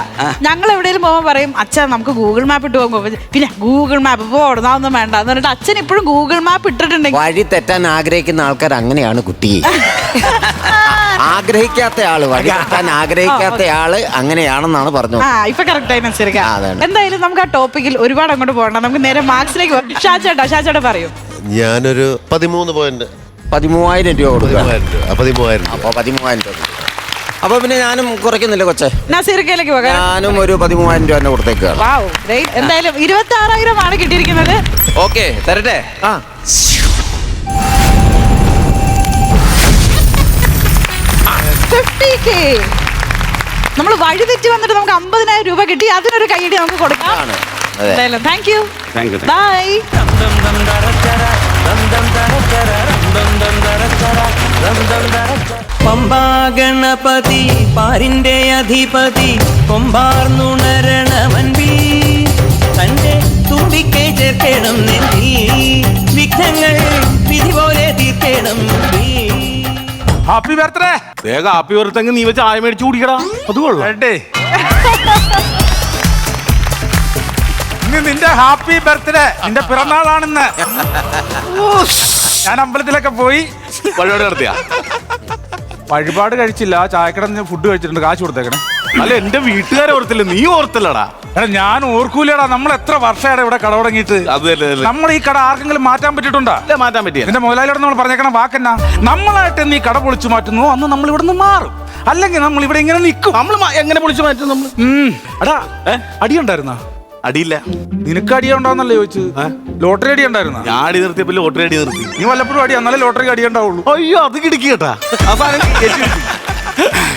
ഞങ്ങൾ എവിടെയെങ്കിലും പോകുമ്പോൾ പറയും, അച്ഛൻ നമുക്ക് ഗൂഗിൾ മാപ്പ് ഇട്ട് പോകുമ്പോൾ പിന്നെ ഗൂഗിൾ മാപ്പ് ഓടുന്നതൊന്നും വേണ്ട എന്ന് പറഞ്ഞിട്ട് അച്ഛൻ ഇപ്പോഴും ഗൂഗിൾ മാപ്പ് ഇട്ടിട്ടുണ്ടെങ്കിൽ വഴി തെറ്റാൻ ആഗ്രഹിക്കുന്ന ആൾക്കാർ അങ്ങനെയാണ് കുട്ടി. ആഗ്രഹിക്കാത്ത ആള്, വഴി തെറ്റാൻ ആഗ്രഹിക്കാത്ത ആള് അങ്ങനെയാണെന്നാണ് പറഞ്ഞത്. ഇപ്പൊ കറക്റ്റ് ആയി മനസ്സിലാക്കാം. എന്തായാലും നമുക്ക് ആ ടോപ്പിക്കിൽ ഒരുപാട് അങ്ങോട്ട് പോകണ്ട, നമുക്ക് നേരെ മാർക്സിലേക്ക് പോകാം. ഷാചേട്ടാ പറയൂ. ഞാനൊരു 13 പോയിന്റ്. 13,000 രൂപ കൊടുക്കുക. 13,000. അപ്പോൾ 13,000 രൂപ. അപ്പൊ പിന്നെ ഞാനും കുറയ്ക്കുന്നില്ല കൊച്ചെ, നസീർക്കയിലേക്ക് പോകാം. ഞാനും ഒരു 13,000 രൂപ തന്നെ കൊടുത്തേക്കാണ്. എന്തായാലും 26,000 ആണ് കിട്ടിയിരിക്കുന്നത്. ഓക്കെ, തരട്ടെ. 50K. നമ്മൾ വഴി തെറ്റി വന്നിട്ട് നമുക്ക് 50,000 രൂപ കിട്ടി. അതിനൊരു കൈയടി നമുക്ക് കൊടുക്കാം. എന്തായാലും thank you. Bye. Pamba Ganapathi പാരിന്റെ അധിപതി കൊമ്പാർന്നുണരണമൻപി തന്റെ തുമ്പിക്കെ ചേർക്കണം നെല്ലി വിഘ്നങ്ങൾ വിധി പോലെ തീർക്കണം. Happy birthday. വേഗം ഹാപ്പി ബർത്ത്ഡേ നീ വെച്ച് ആയ മേടിച്ചു കുടിക്കടാ. അത് കൊള്ളാം. നിന്റെ ഹാപ്പി ബർത്ത്ഡേ, നിന്റെ പിറന്നാളാണെന്ന്. ഞാൻ അമ്പലത്തിലൊക്കെ പോയി വഴിപാട് നടത്തിയ. വഴിപാട് കഴിച്ചില്ല, ചായക്കട ഫുഡ് കഴിച്ചിട്ടുണ്ട്, കാശ് കൊടുത്തേക്കണേ. അല്ല, എന്റെ വീട്ടുകാരെ ഓർത്തില്ല, നീ ഓർത്തില്ലടാ. ഞാൻ ഓർക്കൂലടാ, നമ്മൾ എത്ര വർഷമാണ് ഇവിടെ കട തുടങ്ങിയിട്ട്. നമ്മൾ ഈ കട ആർക്കെങ്കിലും മാറ്റാൻ പറ്റിയിട്ടുണ്ടോ? മാറ്റാൻ പറ്റിയ എന്റെ മുതലാളിയോട് നമ്മൾ പറഞ്ഞേക്കണം വാക്കെന്നാ, നമ്മളായിട്ട് നീ കട പൊളിച്ചു മാറ്റുന്നു അന്ന് നമ്മൾ ഇവിടെ നിന്ന് മാറും. അല്ലെങ്കിൽ നമ്മൾ ഇവിടെ ഇങ്ങനെ നിൽക്കും. നമ്മൾ എങ്ങനെ പൊളിച്ചു മാറ്റും നമ്മൾ? എടാ, അടിയുണ്ടായിരുന്ന? അടിയില്ല. നിനക്ക് അടി ഉണ്ടാവുന്നല്ലേ ചോദിച്ചത്? ലോട്ടറി അടി ഉണ്ടായിരുന്ന? ഞാൻ അടി നിർത്തിയപ്പോ ലോട്ടറി അടി നിർത്തി. നീ വല്ലപ്പോഴും അടി എന്നാലേ ലോട്ടറി അടി ഉണ്ടാവുള്ളൂ. അയ്യോ, അത് കിടക്കി കേട്ടാ.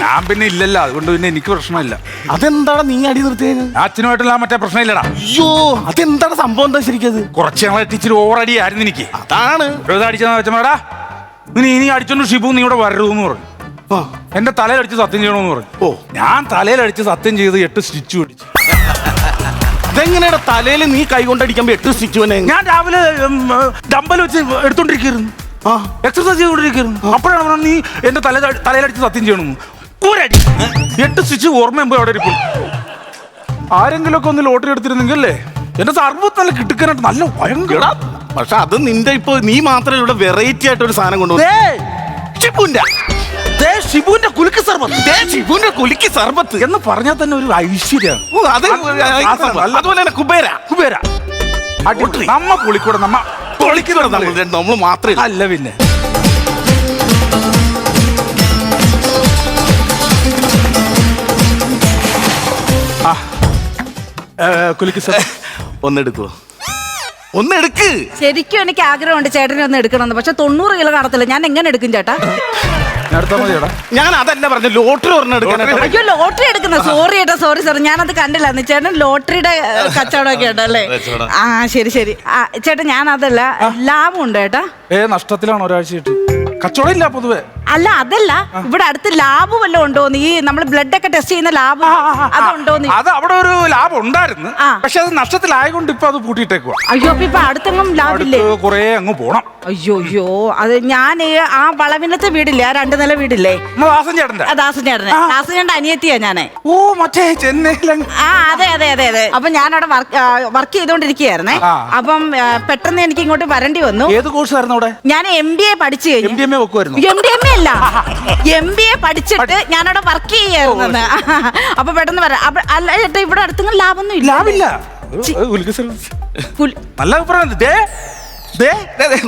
ഞാൻ പിന്നെ ഇല്ലല്ലോ, അതുകൊണ്ട് പിന്നെ എനിക്ക് പ്രശ്നമില്ല. അതെന്താണ് നീ അടി നിർത്തിയത്? അച്ഛനുമായിട്ടുള്ള മറ്റേ പ്രശ്നമില്ലടാ. അയ്യോ, അതെന്താണ് സംഭവം? എന്താ ശരിക്കും? കുറച്ച് ഞങ്ങളെ ടീച്ചർ ഓവർ അടിയായിരുന്നു എനിക്ക്. അതാണ് അടിച്ചെന്ന് വെച്ചാ, ഇനി അടിച്ചോണ്ട് ഷിബു നീ ഇവിടെ വരരുതെന്ന് പറഞ്ഞു. എന്റെ തലയിലടിച്ച് സത്യം ചെയ്യണമെന്ന് പറഞ്ഞു. ഞാൻ തലയിലടിച്ച് സത്യം ചെയ്ത് 8 സ്റ്റിച്ച് പിടിച്ചു. അതെങ്ങനെയാ തലയിൽ നീ കൈ കൊണ്ടടിക്കുമ്പോ 8 സ്റ്റിച്ച്? ഞാൻ രാവിലെ ഡമ്പൽ വെച്ച് എടുത്തോണ്ടിരിക്കുന്നു, എക്സർസൈസ് ചെയ്തോണ്ടിരിക്കുന്നു. അപ്പോഴാണ് പറഞ്ഞത് നീ എന്റെ തലയിലടിച്ച് സത്യം ചെയ്യണമെന്ന്. ഒരടി 8 സ്റ്റിച്ച് ഓർമ്മയുമ്പോ അവിടെ ഇരിക്കും. ആരെങ്കിലും ഒക്കെ ഒന്ന് ലോട്ടറി എടുത്തിരുന്നെങ്കിൽ അല്ലേ എന്റെ സർവത്ത് നല്ല കിട്ടുക്കാനായിട്ട് നല്ല ഭയങ്കര. പക്ഷെ അത് നിന്റെ ഇപ്പൊ നീ മാത്രമേ ഇവിടെ വെറൈറ്റി ആയിട്ട് ഒരു സാധനം കൊണ്ടുവന്നു. ഷിബുവിന്റെ കുലുക്കി സർബത്ത്, ഷിബുവിന്റെ കുലുക്കി സർബത്ത് എന്ന് പറഞ്ഞാൽ തന്നെ ഒരു ഐശ്വര്യമാണ്. അതുപോലെ തന്നെ കുബേര നമ്മ പൊളിക്കൂടെ, നമ്മ പൊളിക്കൂടെ, നമ്മൾ മാത്രമേ അല്ല. പിന്നെ കുലുക്കി സർ ഒന്നെടുക്കുവോ? ഒന്നെടുക്ക്. ശരിക്കും എനിക്ക് ആഗ്രഹമുണ്ട് ചേട്ടനെ ഒന്ന് എടുക്കണമെന്ന്, പക്ഷെ 90 കിലോ കാണത്തില്ല. ഞാൻ എങ്ങനെ എടുക്കും ചേട്ടാ? ഞാൻ അതല്ല പറഞ്ഞു, ലോട്ടറി ഒരെണ്ണം എടുക്കാൻ. അയ്യോ, ലോട്ടറി എടുക്കുന്ന സോറി ചേട്ടാ, സോറി സാർ, ഞാനത് കണ്ടില്ല. ചേട്ടൻ ലോട്ടറിയുടെ കച്ചവടമൊക്കെ ഉണ്ടല്ലേ? ആ ശരി. ചേട്ടാ, ഞാൻ അതല്ല, ലാഭമുണ്ട് ചേട്ടാ. നഷ്ടത്തിലാണ് ഒരാഴ്ചയായിട്ട്. കച്ചവടം ഇല്ല പൊതുവെ. അല്ല, അതല്ല, ഇവിടെ അടുത്ത് ലാബ് വല്ലതും ഉണ്ടോന്ന്? ഈ നമ്മൾ ബ്ലഡ് ഒക്കെ ടെസ്റ്റ് ചെയ്യുന്ന ലാബ് അതുണ്ടോന്ന്? അത് അവിടെ ഒരു ലാബ് ഉണ്ടായിരുന്നു, പക്ഷെ അത് നഷ്ടത്തിലായതുകൊണ്ട് ഇപ്പൊ അത് പൂട്ടിയിട്ടേക്കുവാ. അയ്യോ, അപ്പൊ ഇപ്പൊ അടുത്തെങ്ങും ലാബില്ലേ? കുറെ അങ്ങ് പോണം. അയ്യോ, അത് ഞാൻ ആ വളവിനത്തെ വീടില്ലേ, ആ 2 നില വീടില്ലേ, ദാസൻ ചേട്ടന്റെ അനിയത്തിയാ ഞാനേ. ഓ, മറ്റേ ചെന്നൈയിലെ. അതെ. അപ്പൊ ഞാൻ അവിടെ വർക്ക് ചെയ്തോണ്ടിരിക്കുകയായിരുന്നേ. അപ്പം പെട്ടെന്ന് എനിക്ക് ഇങ്ങോട്ട് വരേണ്ടി വന്നു. ഏത് കോഴ്സ് ആയിരുന്നു അവിടെ? ഞാൻ MBA പഠിച്ചു കഴിഞ്ഞു. MBA വെക്കുമായിരുന്നു? MBA അല്ല, MBA പഠിച്ചിട്ട് ഞാനവിടെ വർക്ക് ചെയ്യായിരുന്നു. അപ്പൊ പെട്ടെന്ന് വരാം. അല്ല ചേട്ടാ, ഇവിടെ അടുത്തെങ്കിലും ലാഭമൊന്നും ഇല്ല. ലാഭില്ല. നല്ല അഭിപ്രായം.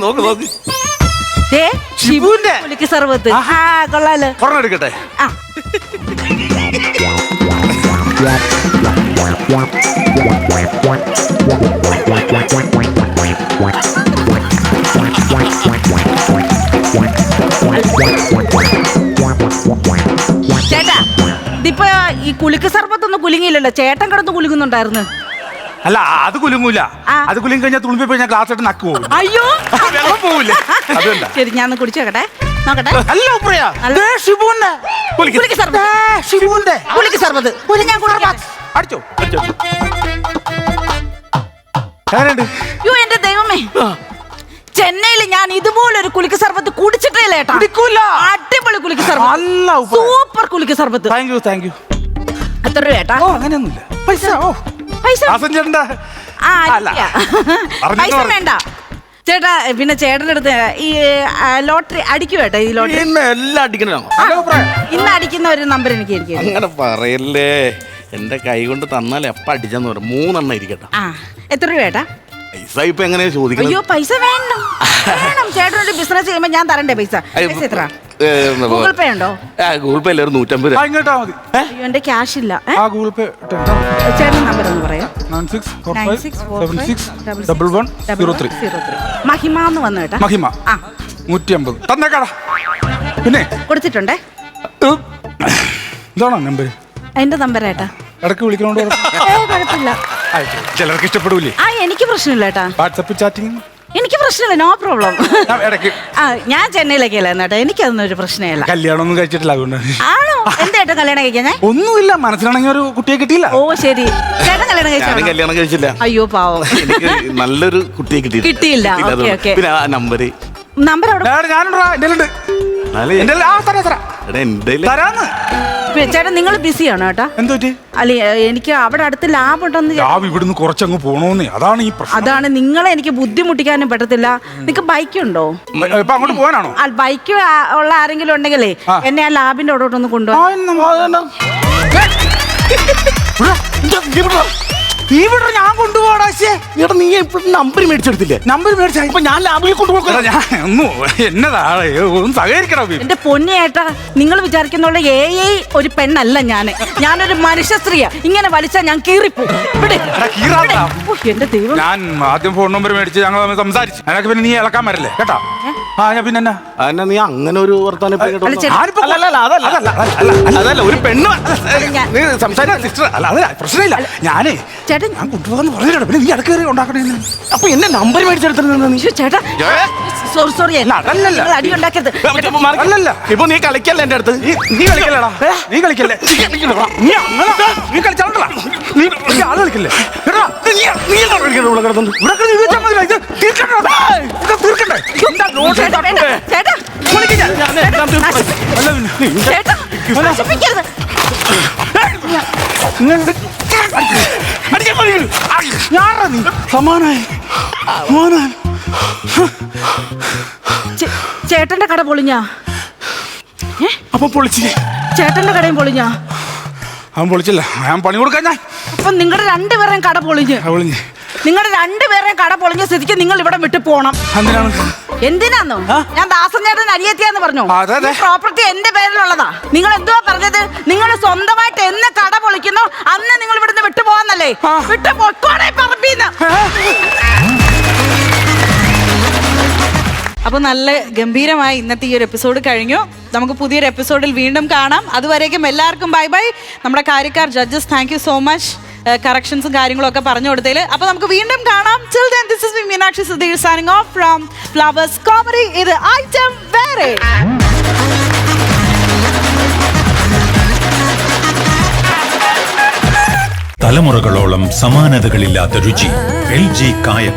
നോക്ക് ഷിബുവിന്റെ കുലുക്കി സർബത്ത്. കൊള്ളാലോ, ഒരെണ്ണം എടുക്കട്ടെ. ചേട്ടാ ഇതിപ്പോ ഈ കുലുക്ക് സർബത്തൊന്നും കുലുങ്ങിയില്ലല്ലോ, ചേട്ടൻ കിടന്ന് കുലുങ്ങുന്നുണ്ടായിരുന്നു. അല്ല അത് കുലുങ്ങൂല, അത് കുലുങ്ങി കഴിഞ്ഞാൽ തുളുമ്പി പോയി ഞാൻ ക്ലാസ് ആയിട്ട് നക്ക് പോകും. അയ്യോ വെള്ളം പോവില്ലേ, അതുകൊണ്ടാ. ശരി ഞാൻ ഒന്ന് കുടിച്ചു നോക്കട്ടെ, നോക്കട്ടെ. അല്ല ഉപ്രയാ, ഷിബുവിന്റെ കുലുക്ക് സർബത്ത്, ഷിബുവിന്റെ കുലുക്ക് സർബത്ത് ഞാൻ കുടിക്കാം. അടിച്ചോ അടിച്ചോ. ആരുണ്ട്? അയ്യോ എന്റെ ദൈവമേ, ചെന്നൈയിൽ ഞാൻ ഇതുപോലൊരു കുലുക്ക് സർബത്ത് കുടിച്ചിട്ടേ ഇല്ല ഏട്ടാ. കുടിക്കൂല. അടിപൊളി കുലുക്ക് സർബത്ത്, അല്ല ഉപ്ര. സൂപ്പർ കുലുക്ക് സർബത്ത്. Thank you thank you. എത്ര രൂപ ഏട്ടാ? ഓ അങ്ങനെയൊന്നുമില്ല. പൈസ പൈസ പാസഞ്ചറിന്റെ അല്ല. പൈസ വേണ്ട ചേട്ടാ. പിന്നെ ചേട്ടൻ്റെ അടുത്ത് ഈ ലോട്ടറി അടിക്കും ഏട്ടാ, ഈ ലോട്ടറി എല്ലാം അടിക്കണോ? ഇന്ന് അടിക്കുന്ന ഒരു നമ്പർ എനിക്ക് ഇരിക്കും. അങ്ങനെ പറയല്ലേ, എന്റെ കൈ കൊണ്ട് തന്നാലേ എപ്പ അടിച്ചെന്ന് പറയാം. 3 എണ്ണം ഇരിക്കട്ടെ. എത്ര രൂപ ഏട്ടാ? പൈസ ഇപ്പൊ എങ്ങനെയാ ചോദിക്കുന്നത്? അയ്യോ പൈസ വേണം, ചേട്ടനൊരു ബിസിനസ് ചെയ്യുമ്പോ ഞാൻ തരണ്ടേ പൈസ? പൈസ എത്ര? ഗൂഗിൾ പേ ഉണ്ടോ? ഗൂഗിൾ പേ 150 രൂപ. ഇങ്ങോട്ടാ മതി. അയ്യോ എന്റെ ക്യാഷ് ഇല്ല. ഗൂഗിൾ പേ. ചേട്ടൻ നമ്പർ ഒന്ന് പറയാം. 9645761103. മഹിമ എന്ന് വന്നു കേട്ടാ. മഹിമ 150 തന്നേക്കാടാ. പിന്നെ കൊടുത്തിട്ടുണ്ടേ. ഇതാണോ നമ്പർ? അതിന്റെ നമ്പർ ഏട്ടാ. ഇടയ്ക്ക് വിളിക്കണോണ്ട് കുഴപ്പമില്ല. ചിലർക്ക് ഇഷ്ടപ്പെടൂലേ. എനിക്ക് പ്രശ്നമില്ല ഏട്ടാ, വാട്സപ്പ് ചാറ്റിങ് എനിക്ക് പ്രശ്നമില്ല, നോ പ്രോബ്ലം. ഇടയ്ക്ക് ഞാൻ ചെന്നൈയിലേക്കല്ല കേട്ടോ, എനിക്കതൊന്നും ഒരു പ്രശ്നമില്ല. കല്യാണം ഒന്നും കഴിച്ചിട്ടില്ല, അതുകൊണ്ട്. ആണോ? എന്താ കല്യാണം കഴിക്കാൻ? ഒന്നുമില്ല, മനസ്സിലാണെങ്കിൽ ഒരു കുട്ടിയെ കിട്ടിയില്ല. ഓ ശരി, ചേട്ടൻ കല്യാണം കഴിച്ചോ? കല്യാണം കഴിച്ചില്ല. അയ്യോ പാവം, എനിക്ക് നല്ലൊരു കുട്ടിയെ കിട്ടിയില്ല. Okay okay. പിന്നെ ആ നമ്പര് അവിടെ ഞാനുണ്ടാ ചേട്ടൻ നിങ്ങൾ ബിസിയാണോ ഏട്ടാ? എന്തോറ്റി? അല്ല എനിക്ക് അവിടെ അടുത്ത് ലാബ് ഉണ്ടെന്ന്. ഇവിടുന്ന് കുറച്ചങ്ങ് പോണോന്നേ, അതാണ് ഈ പ്രശ്നം. അതാണ്, നിങ്ങളെ എനിക്ക് ബുദ്ധിമുട്ടിക്കാനും പറ്റത്തില്ല. നിങ്ങൾക്ക് ബൈക്ക് ഉണ്ടോ? അങ്ങോട്ട് പോകാനാണോ? ബൈക്ക് ഉള്ള ആരെങ്കിലും ഉണ്ടെങ്കിലേ എന്നെ ആ ലാബിന്റെ അവിടോട്ടൊന്ന് കൊണ്ടുപോകാം. ഞാൻ കൊണ്ടുപോടാ. നീ നമ്പർ മേടിച്ചെടുത്തില്ലേ? നമ്പർ മേടിച്ച ഞാൻ ലാബിൽ കൊണ്ടുപോകാം. എന്നതാണ് ഒന്നും സഹകരിക്കണം. എന്റെ പൊന്നേട്ടാ, നിങ്ങൾ വിചാരിക്കുന്ന ഒരു പെണ്ണല്ല ഞാനൊരു മനുഷ്യ സ്ത്രീയാ. ഇങ്ങനെ വലിച്ചാ ഞാൻ കീറിപ്പോ. എന്റെ ദൈവം, ഞാൻ ആദ്യം ഫോൺ നമ്പർ മേടിച്ച് ഞങ്ങൾ സംസാരിച്ചു. അതിനൊക്കെ പിന്നെ നീ ഇളക്കാൻ വരല്ലേ കേട്ടാ. പിന്നെ നീ അങ്ങനെ ഒരു വർത്താനം അതല്ല ഒരു പെണ്ണ് സംസാരിക്കാൻ സിസ്റ്റർ അല്ല, അതല്ല പ്രശ്നമില്ല. ഞാൻ കൊണ്ടുപോകാന്ന് പറഞ്ഞു, പിന്നെ നീ ഇടക്ക് കയറി ഉണ്ടാക്കണേ. അപ്പൊ എന്നെ നമ്പർ മേടിച്ചെടുത്തിരുന്നു ചേട്ടാ. സോറി, അടി ഉണ്ടാക്കരുത്. അല്ലല്ല, ഇപ്പൊ നീ കളിക്കല്ലേ എന്റെ അടുത്ത്? നീ കളിക്കല്ലേടാ, നീ കളിക്കല്ലേ, നീ കളിച്ചാലോ, നീ ആള് കളിക്കല്ലേ. ചേട്ടന്റെ കട പൊളിഞ്ഞാ? അപ്പൊ പൊളിച്ച് ചേട്ടന്റെ കടയും പൊളിഞ്ഞാ? അവൻ പൊളിച്ചില്ല, ഞാൻ പണി കൊടുക്കാൻ. ഞാൻ അപ്പൊ നിങ്ങളുടെ രണ്ടുപേരെയും കട പൊളിഞ്ഞ് നിങ്ങളുടെ രണ്ടുപേരെയും കട പൊളിഞ്ഞ സ്ഥിതിക്ക് നിങ്ങൾ ഇവിടെ വിട്ടു പോണം. എന്തിനാന്നോ? ഞാൻ ദാസൻ ചേട്ടൻ അരിയെത്തിയാന്ന് പറഞ്ഞു. പ്രോപ്പർട്ടി എന്റെ പേരിലുള്ളതാ. നിങ്ങൾ എന്തുവാ പറഞ്ഞത്? നിങ്ങൾ സ്വന്തമായിട്ട് എന്ന് കട പൊളിക്കുന്നു അന്ന് നിങ്ങൾ ഇവിടുന്ന് വിട്ടു പോവാന്നല്ലേ? വിട്ടു പൊക്കോടെ പറമ്പീന്ന്. അപ്പോൾ നല്ല ഗംഭീരമായി ഇന്നത്തെ ഈ ഒരു എപ്പിസോഡ് കഴിഞ്ഞു. നമുക്ക് പുതിയൊരു എപ്പിസോഡിൽ വീണ്ടും കാണാം. അതുവരേക്കും എല്ലാവർക്കും ബൈ ബൈ. നമ്മുടെ കാര്യക്കാർ judges, thank you so much കറക്ഷൻസും കാര്യങ്ങളും ഒക്കെ പറഞ്ഞു കൊടുത്തതിൽ. അപ്പോൾ നമുക്ക് വീണ്ടും കാണാം. Till then, this is me, Meenakshi Sudhir, signing off from Flowers Comedy. ഇത് ഐറ്റം വേറെ. തലമുറകളോളം സമാനതകളില്ലാത്ത രുചി. LG കായം.